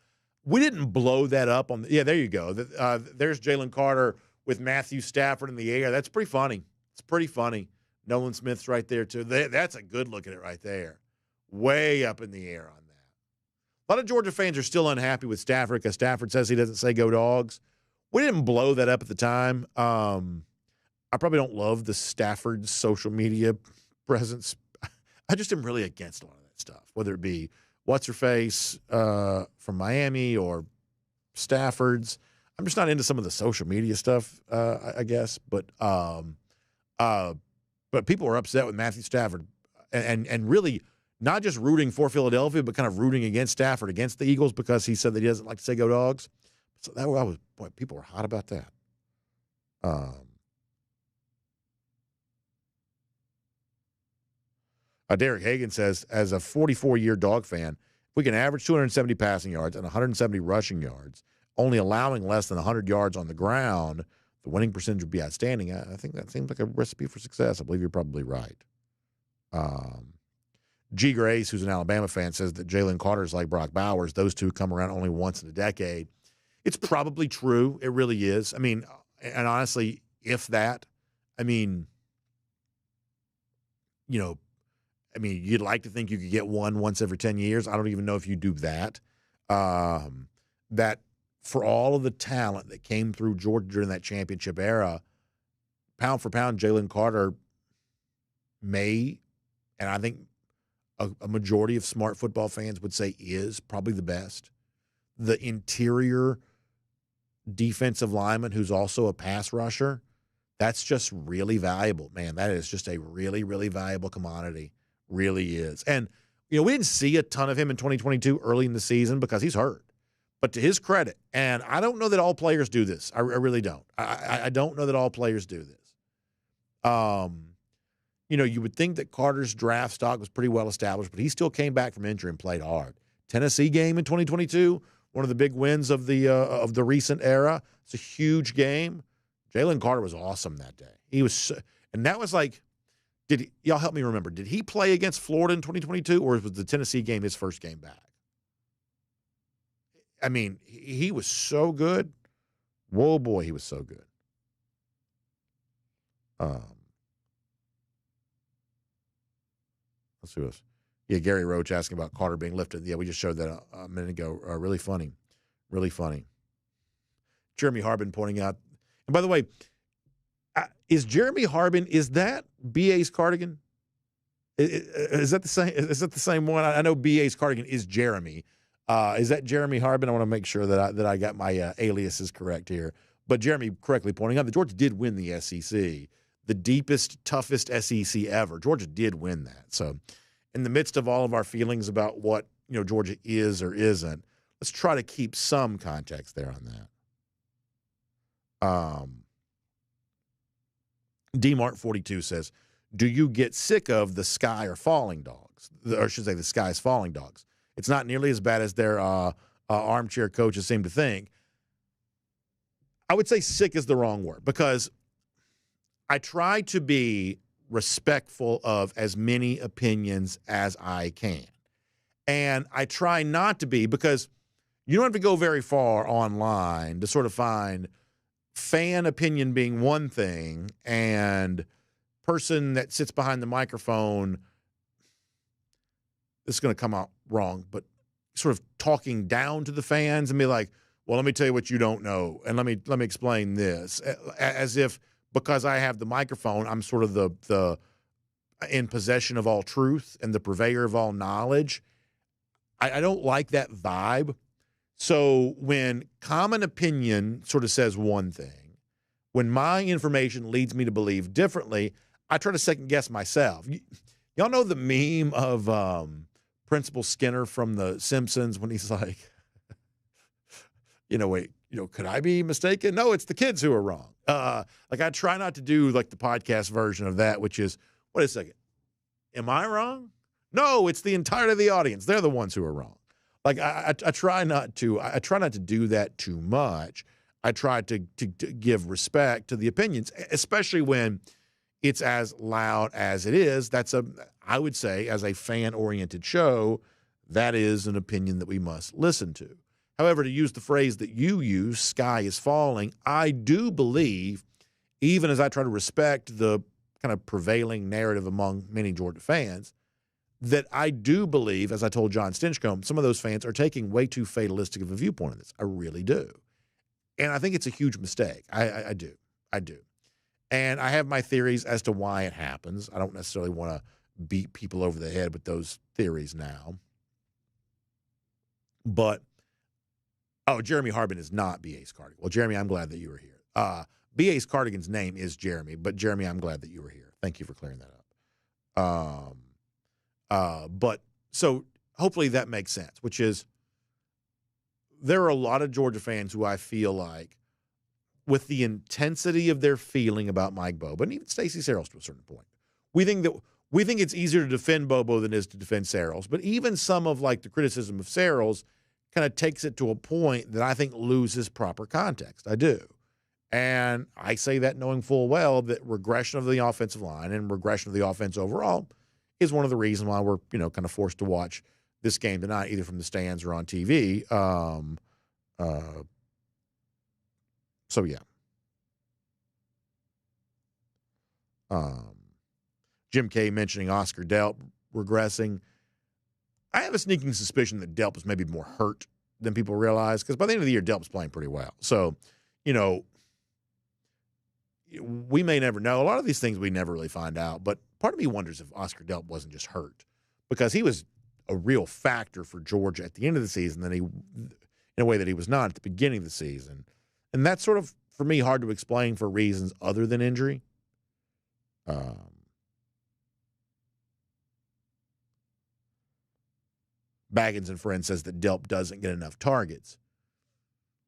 We didn't blow that up on there you go. There's Jalen Carter with Matthew Stafford in the air. That's pretty funny. It's pretty funny. Nolan Smith's right there too. That's a good look at it right there. Way up in the air on that. A lot of Georgia fans are still unhappy with Stafford because Stafford says he doesn't say go Dogs. We didn't blow that up at the time. I probably don't love the Stafford social media presence. I just am really against a lot of that stuff, whether it be what's-her-face from Miami or Stafford's. I'm just not into some of the social media stuff, I guess. But people are upset with Matthew Stafford and really – not just rooting for Philadelphia, but kind of rooting against Stafford, against the Eagles, because he said that he doesn't like to say go Dogs. So people were hot about that. Derek Hagan says, as a 44-year Dog fan, if we can average 270 passing yards and 170 rushing yards, only allowing less than 100 yards on the ground, the winning percentage would be outstanding. I think that seems like a recipe for success. I believe you're probably right. G. Grace, who's an Alabama fan, says that Jalen Carter is like Brock Bowers. Those two come around only once in a decade. It's probably true. It really is. And honestly, if that, you'd like to think you could get one once every 10 years. I don't even know if you do that. That for all of the talent that came through Georgia during that championship era, pound for pound, Jalen Carter may, and I think a majority of smart football fans would say is probably the best. The interior defensive lineman who's also a pass rusher, that's just really valuable, man. That is just a really, really valuable commodity. Really is. And, we didn't see a ton of him in 2022 early in the season because he's hurt. But to his credit, and I don't know that all players do this. I really don't. I don't know that all players do this. You would think that Carter's draft stock was pretty well established, but he still came back from injury and played hard. Tennessee game in 2022, one of the big wins of the recent era. It's a huge game. Jalen Carter was awesome that day. He was, and that was like, y'all help me remember, did he play against Florida in 2022, or was the Tennessee game his first game back? He was so good. Whoa, boy, he was so good. Let's see what else. Yeah, Gary Roach asking about Carter being lifted. Yeah, we just showed that a minute ago. Really funny. Really funny. Jeremy Harbin pointing out. And by the way, is Jeremy Harbin, is that BA's cardigan? Is that the same? Is that the same one? I know BA's cardigan is Jeremy. Is that Jeremy Harbin? I want to make sure that I got my aliases correct here. But Jeremy correctly pointing out that Georgia did win the SEC. The deepest, toughest SEC ever. Georgia did win that. So in the midst of all of our feelings about what Georgia is or isn't, let's try to keep some context there on that. DMart42 says, do you get sick of the sky or falling dogs? Or I should say the sky's falling dogs. It's not nearly as bad as their armchair coaches seem to think. I would say sick is the wrong word because I try to be respectful of as many opinions as I can. And I try not to be, because you don't have to go very far online to sort of find fan opinion being one thing and person that sits behind the microphone, this is going to come out wrong, but sort of talking down to the fans and be like, well, let me tell you what you don't know, and let me explain this, as if because I have the microphone, I'm sort of the in possession of all truth and the purveyor of all knowledge. I don't like that vibe. So when common opinion sort of says one thing, when my information leads me to believe differently, I try to second guess myself. Y'all know the meme of Principal Skinner from The Simpsons when he's like, could I be mistaken? No, it's the kids who are wrong. Like I try not to do like the podcast version of that, which is, wait a second, am I wrong? No, it's the entirety of the audience. They're the ones who are wrong. Like I try not to do that too much. I try to give respect to the opinions, especially when it's as loud as it is. I would say, as a fan-oriented show, that is an opinion that we must listen to. However, to use the phrase that you use, sky is falling, I do believe, even as I try to respect the kind of prevailing narrative among many Georgia fans, that I do believe, as I told Jon Stinchcomb, some of those fans are taking way too fatalistic of a viewpoint on this. I really do. And I think it's a huge mistake. I do. And I have my theories as to why it happens. I don't necessarily want to beat people over the head with those theories now. But, Jeremy Harbin is not B.A.'s Cardigan. Well, Jeremy, I'm glad that you were here. B.A.'s Cardigan's name is Jeremy, but Jeremy, I'm glad that you were here. Thank you for clearing that up. But so hopefully that makes sense, which is there are a lot of Georgia fans who I feel like, with the intensity of their feeling about Mike Bobo, and even Stacey Searles to a certain point, we think it's easier to defend Bobo than it is to defend Searles. But even some of like the criticism of Searles kind of takes it to a point that I think loses proper context. I do. And I say that knowing full well that regression of the offensive line and regression of the offense overall is one of the reasons why we're, kind of forced to watch this game tonight, either from the stands or on TV. So, yeah. Jim K mentioning Oscar Delp regressing. I have a sneaking suspicion that Delp is maybe more hurt than people realize, because by the end of the year, Delp's playing pretty well. So, we may never know. A lot of these things we never really find out, but part of me wonders if Oscar Delp wasn't just hurt, because he was a real factor for Georgia at the end of the season than in a way that he was not at the beginning of the season. And that's sort of, for me, hard to explain for reasons other than injury. Baggins and Friends says that Delp doesn't get enough targets.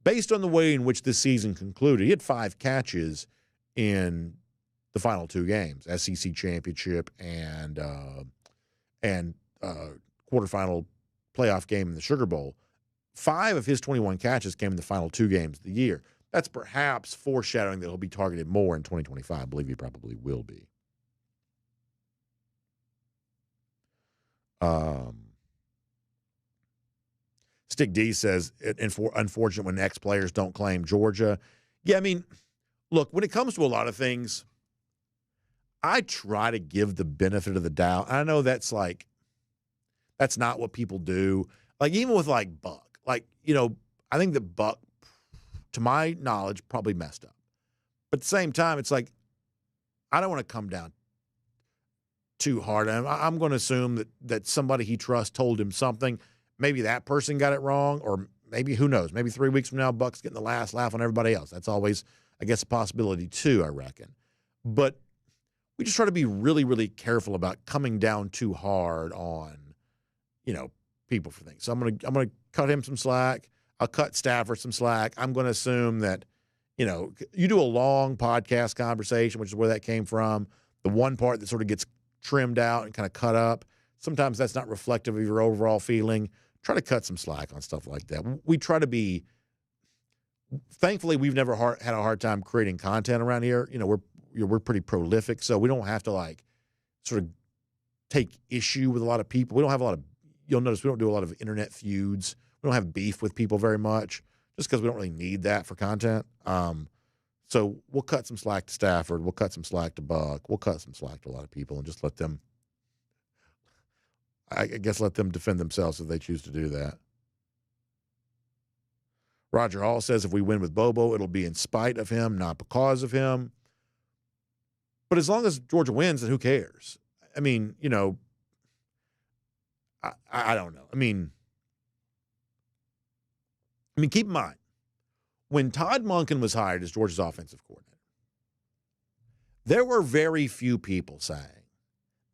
Based on the way in which this season concluded, he had 5 catches in the final 2 games, SEC championship and quarterfinal playoff game in the Sugar Bowl. 5 of his 21 catches came in the final 2 games of the year. That's perhaps foreshadowing that he'll be targeted more in 2025. I believe he probably will be. Stick D says, unfortunate when ex-players don't claim Georgia. Yeah, I mean, look, when it comes to a lot of things, I try to give the benefit of the doubt. I know that's not what people do. Like, even with, like, Buck. Like, I think that Buck, to my knowledge, probably messed up. But at the same time, it's like, I don't want to come down too hard. I'm going to assume that somebody he trusts told him something. Maybe that person got it wrong, or maybe, who knows, maybe 3 weeks from now, Buck's getting the last laugh on everybody else. That's always, I guess, a possibility too, I reckon. But we just try to be really, really careful about coming down too hard on, people for things. So I'm gonna cut him some slack. I'll cut Stafford some slack. I'm going to assume that, you do a long podcast conversation, which is where that came from. The one part that sort of gets trimmed out and kind of cut up, sometimes that's not reflective of your overall feeling. Try to cut some slack on stuff like that. We try to be – thankfully, we've never had a hard time creating content around here. We're pretty prolific, so we don't have to, sort of take issue with a lot of people. We don't have a lot of – you'll notice we don't do a lot of internet feuds. We don't have beef with people very much just because we don't really need that for content. So we'll cut some slack to Stafford. We'll cut some slack to Buck. We'll cut some slack to a lot of people and just let them – I guess let them defend themselves if they choose to do that. Roger Hall says if we win with Bobo, it'll be in spite of him, not because of him. But as long as Georgia wins, then who cares? I mean, I don't know. I mean, keep in mind, when Todd Monken was hired as Georgia's offensive coordinator, there were very few people saying,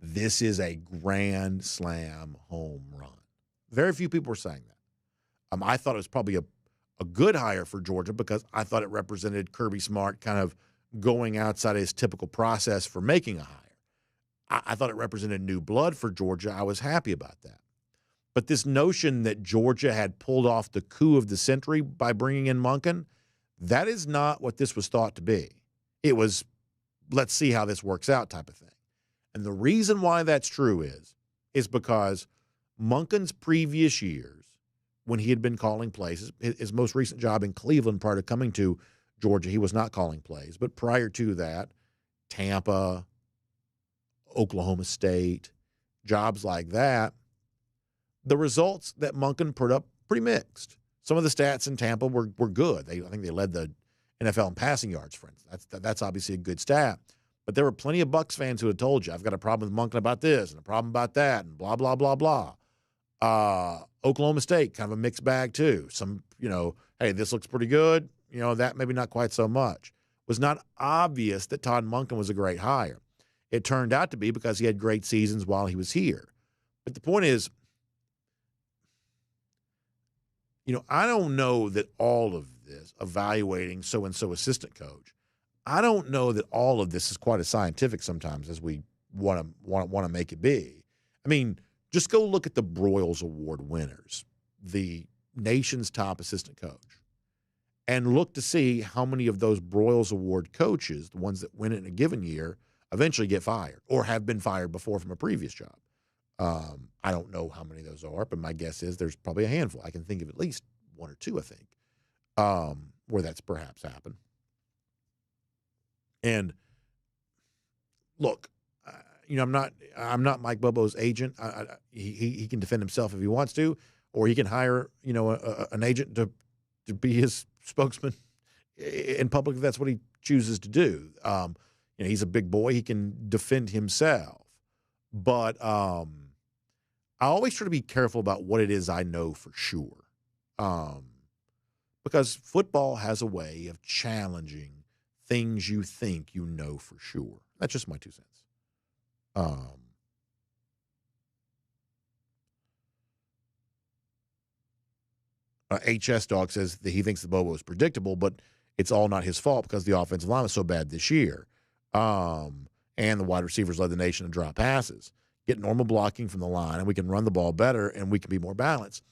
this is a grand slam home run. Very few people were saying that. I thought it was probably a good hire for Georgia because I thought it represented Kirby Smart kind of going outside his typical process for making a hire. I thought it represented new blood for Georgia. I was happy about that. But this notion that Georgia had pulled off the coup of the century by bringing in Monken, that is not what this was thought to be. It was, let's see how this works out type of thing. And the reason why that's true is because Monken's previous years, when he had been calling plays, his most recent job in Cleveland prior to coming to Georgia, he was not calling plays. But prior to that, Tampa, Oklahoma State, jobs like that, the results that Monken put up pretty mixed. Some of the stats in Tampa were good. I think they led the NFL in passing yards, for instance. That's obviously a good stat. But there were plenty of Bucs fans who had told you, I've got a problem with Monken about this and a problem about that and blah, blah, blah, blah. Oklahoma State, kind of a mixed bag too. Some, hey, this looks pretty good. That maybe not quite so much. It was not obvious that Todd Monken was a great hire. It turned out to be because he had great seasons while he was here. But the point is, I don't know that all of this, evaluating so-and-so assistant coach, I don't know that all of this is quite as scientific sometimes as we want to make it be. I mean, just go look at the Broyles Award winners, the nation's top assistant coach, and look to see how many of those Broyles Award coaches, the ones that win it in a given year, eventually get fired or have been fired before from a previous job. I don't know how many of those are, but my guess is there's probably a handful. I can think of at least one or two, I think, where that's perhaps happened. And look, I'm not Mike Bobo's agent. He can defend himself if he wants to, or he can hire an agent to be his spokesman in public if that's what he chooses to do. He's a big boy; he can defend himself. But I always try to be careful about what it is I know for sure, because football has a way of challenging things you think you know for sure. That's just my 2 cents. HS Dog says that he thinks the Bobo is predictable, but it's all not his fault because the offensive line was so bad this year. And the wide receivers led the nation in drop passes. Get normal blocking from the line, and we can run the ball better, and we can be more balanced.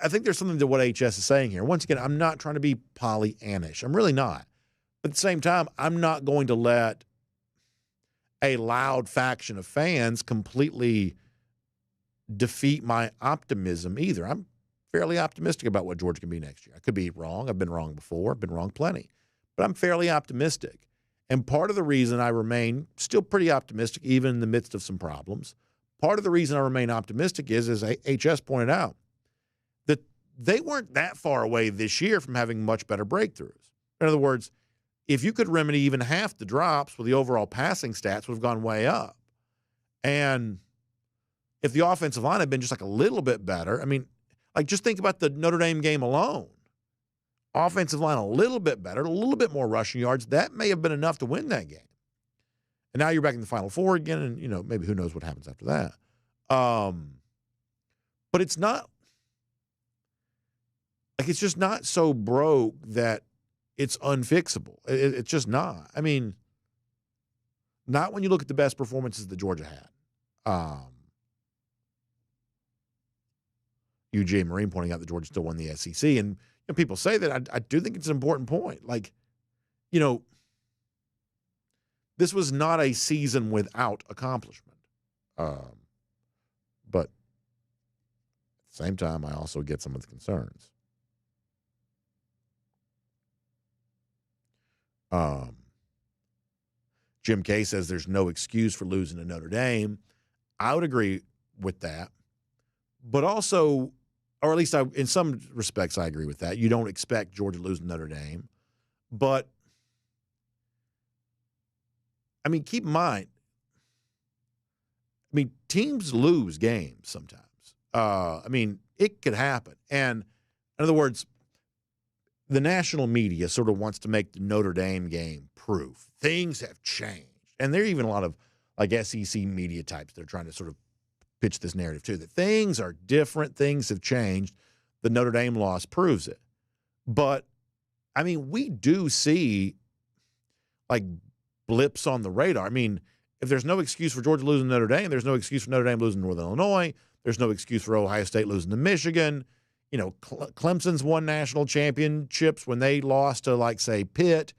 I think there's something to what HS is saying here. Once again, I'm not trying to be Pollyannish. I'm really not. But at the same time, I'm not going to let a loud faction of fans completely defeat my optimism either. I'm fairly optimistic about what Georgia can be next year. I could be wrong. I've been wrong before. I've been wrong plenty. But I'm fairly optimistic. And part of the reason I remain still pretty optimistic, even in the midst of some problems, part of the reason I remain optimistic is, as HS pointed out, that they weren't that far away this year from having much better breakthroughs. In other words, if you could remedy even half the drops, well, the overall passing stats would have gone way up. And if the offensive line had been just like a little bit better, just think about the Notre Dame game alone. Offensive line a little bit better, a little bit more rushing yards, that may have been enough to win that game. And now you're back in the Final Four again, and, maybe who knows what happens after that. But it's not – it's just not so broke that it's unfixable. It's just not. Not when you look at the best performances that Georgia had. UGA Marine pointing out that Georgia still won the SEC. And people say that. I do think it's an important point. This was not a season without accomplishment. But at the same time, I also get some of the concerns. Jim Kay says there's no excuse for losing to Notre Dame. I would agree with that. But also, or at least in some respects I agree with that. You don't expect Georgia losing Notre Dame. But, I mean, keep in mind, teams lose games sometimes. It could happen. And in other words, the national media sort of wants to make the Notre Dame game proof. Things have changed. And there are even a lot of like SEC media types that are trying to sort of pitch this narrative too, that things are different, things have changed. The Notre Dame loss proves it. But, we do see like blips on the radar. If there's no excuse for Georgia losing Notre Dame, there's no excuse for Notre Dame losing Northern Illinois. There's no excuse for Ohio State losing to Michigan. Clemson's won national championships when they lost to, like, say, Pitt.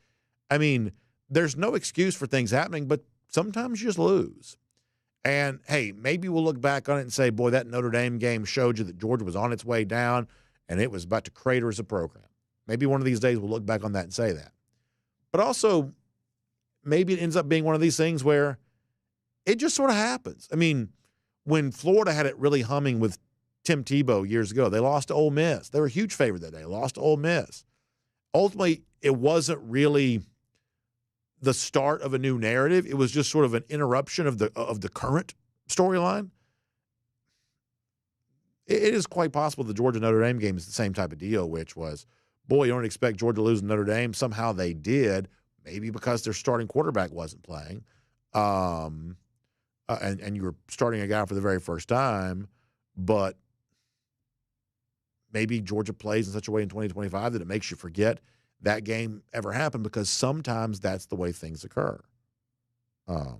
There's no excuse for things happening, but sometimes you just lose. And, hey, maybe we'll look back on it and say, boy, that Notre Dame game showed you that Georgia was on its way down and it was about to crater as a program. Maybe one of these days we'll look back on that and say that. But also, maybe it ends up being one of these things where it just sort of happens. When Florida had it really humming with Tim Tebow years ago, they lost to Ole Miss. They were a huge favorite that day, lost to Ole Miss. Ultimately, it wasn't really the start of a new narrative. It was just sort of an interruption of the current storyline. It is quite possible the Georgia-Notre Dame game is the same type of deal, which was, boy, you don't expect Georgia to lose Notre Dame. Somehow they did, maybe because their starting quarterback wasn't playing. And you were starting a guy for the very first time, but maybe Georgia plays in such a way in 2025 that it makes you forget that game ever happened, because sometimes that's the way things occur. All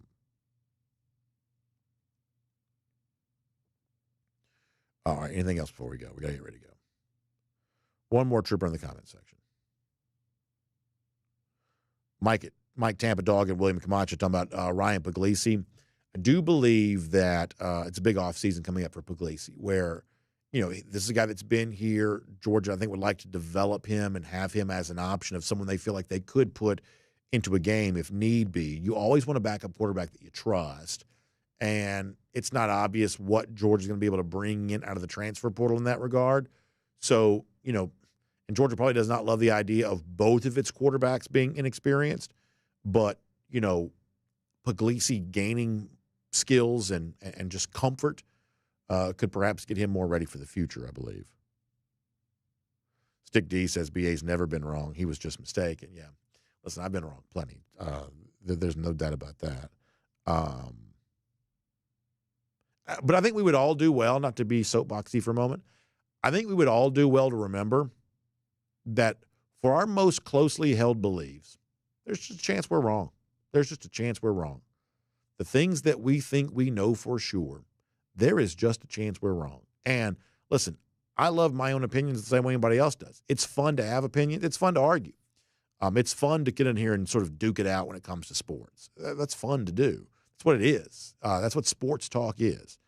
right, anything else before we go? We got to get ready to go. One more trooper in the comment section. Mike Tampa Dog and William Camacho talking about Ryan Puglisi. I do believe that it's a big offseason coming up for Puglisi, where, this is a guy that's been here. Georgia, I think, would like to develop him and have him as an option of someone they feel like they could put into a game if need be. You always want a backup quarterback that you trust, and it's not obvious what Georgia's going to be able to bring in out of the transfer portal in that regard. So, and Georgia probably does not love the idea of both of its quarterbacks being inexperienced, but, Puglisi gaining skills and just comfort could perhaps get him more ready for the future, I believe. Stick D says BA's never been wrong. He was just mistaken. Yeah. Listen, I've been wrong plenty. There's no doubt about that. But I think we would all do well, not to be soapboxy for a moment, I think we would all do well to remember that for our most closely held beliefs, there's just a chance we're wrong. There's just a chance we're wrong. The things that we think we know for sure, there is just a chance we're wrong. And listen, I love my own opinions the same way anybody else does. It's fun to have opinions. It's fun to argue. It's fun to get in here and sort of duke it out when it comes to sports. That's fun to do. That's what it is. That's what sports talk is.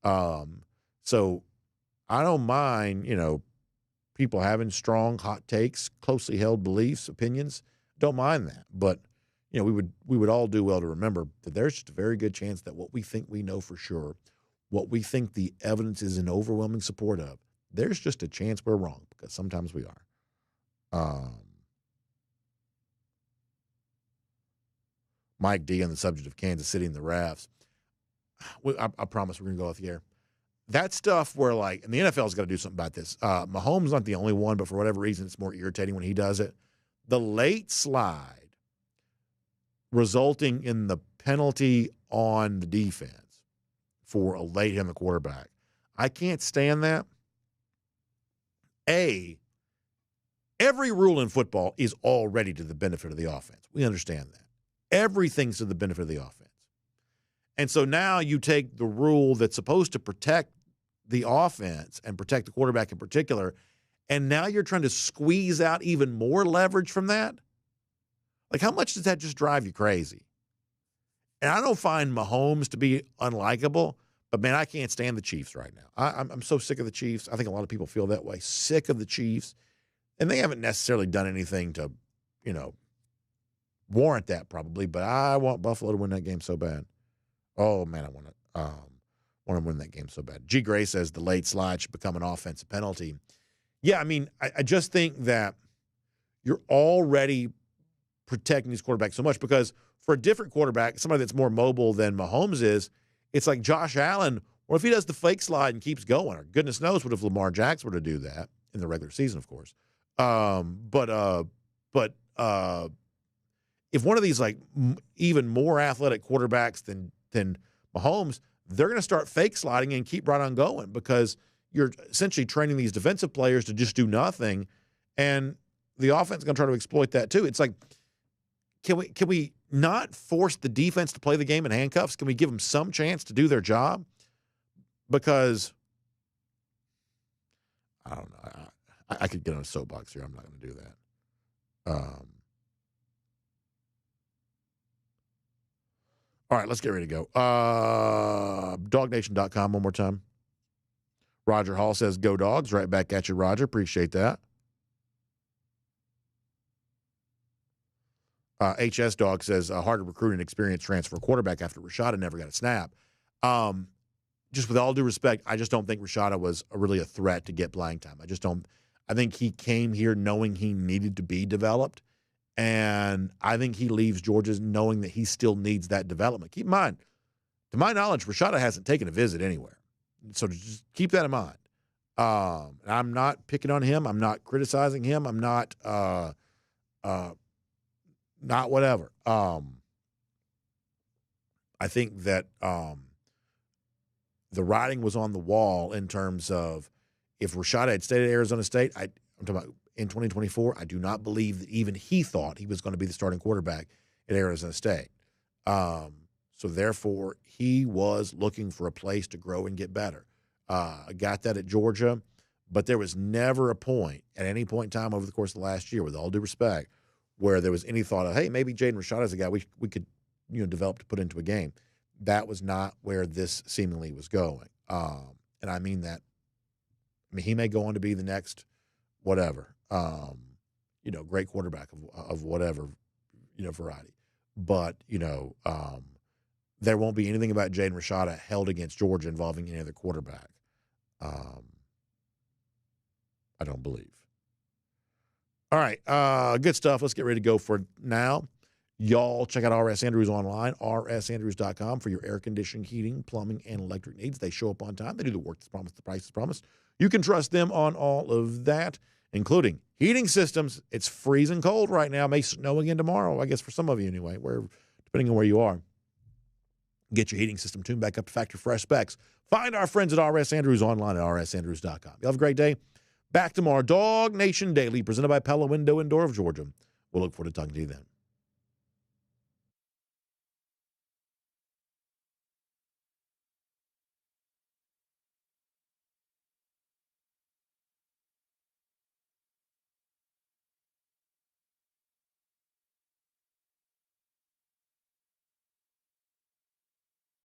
So I don't mind, people having strong, hot takes, closely held beliefs, opinions. Don't mind that. But, we would all do well to remember that there's just a very good chance that what we think we know for sure, what we think the evidence is in overwhelming support of, there's just a chance we're wrong, because sometimes we are. Mike D on the subject of Kansas City and the refs. I promise we're going to go off the air. That stuff where, and the NFL's got to do something about this. Mahomes not the only one, but for whatever reason, it's more irritating when he does it. The late slide resulting in the penalty on the defense for a late hit on the quarterback. I can't stand that. Every rule in football is already to the benefit of the offense. We understand that. Everything's to the benefit of the offense. And so now you take the rule that's supposed to protect the offense and protect the quarterback in particular, and now you're trying to squeeze out even more leverage from that? How much does that just drive you crazy? And I don't find Mahomes to be unlikable, but, man, I can't stand the Chiefs right now. I'm so sick of the Chiefs. I think a lot of people feel that way, sick of the Chiefs. And they haven't necessarily done anything to, warrant that probably, but I want Buffalo to win that game so bad. Oh, man, I want it. want to win that game so bad. G. Gray says the late slide should become an offensive penalty. Yeah, I mean, I just think that you're already protecting these quarterbacks so much because for a different quarterback, somebody that's more mobile than Mahomes is, it's like Josh Allen, or if he does the fake slide and keeps going, or goodness knows what if Lamar Jackson were to do that in the regular season, of course. But if one of these like even more athletic quarterbacks than Mahomes, they're going to start fake sliding and keep right on going because you're essentially training these defensive players to just do nothing, and the offense is going to try to exploit that too. It's like, can we not force the defense to play the game in handcuffs? Can we give them some chance to do their job? Because I don't know. I could get on a soapbox here. I'm not going to do that. All right, let's get ready to go. DawgNation.com one more time. Roger Hall says, go Dogs. Right back at you, Roger. Appreciate that. HS Dog says, hard to recruit an experienced transfer quarterback after Rashada never got a snap. Just with all due respect, I just don't think Rashada was really a threat to get playing time. I think he came here knowing he needed to be developed, and I think he leaves Georgia knowing that he still needs that development. Keep in mind, to my knowledge, Rashada hasn't taken a visit anywhere. So just keep that in mind. I'm not picking on him. I'm not criticizing him. I'm not whatever. I think that the writing was on the wall in terms of if Rashada had stayed at Arizona State, I'm talking about in 2024, I do not believe that even he thought he was going to be the starting quarterback at Arizona State. So therefore, he was looking for a place to grow and get better. I got that at Georgia, but there was never a point at any point in time over the course of the last year, with all due respect, where there was any thought of, hey, maybe Jayden Rashada is a guy we could develop to put into a game. That was not where this seemingly was going. And I mean that. I mean, he may go on to be the next whatever, great quarterback of whatever, variety. But, there won't be anything about Jayden Rashada held against Georgia involving any other quarterback. I don't believe. All right, good stuff. Let's get ready to go for now. Y'all check out RS Andrews online, rsandrews.com, for your air conditioning, heating, plumbing, and electric needs. They show up on time. They do the work that's promised, the price is promised. You can trust them on all of that, including heating systems. It's freezing cold right now. It may snow again tomorrow, I guess, for some of you anyway, depending on where you are. Get your heating system tuned back up to factory fresh specs. Find our friends at RS Andrews online at rsandrews.com. You'll have a great day. Back tomorrow, DawgNation Daily, presented by Pella Window and Door of Georgia. We'll look forward to talking to you then.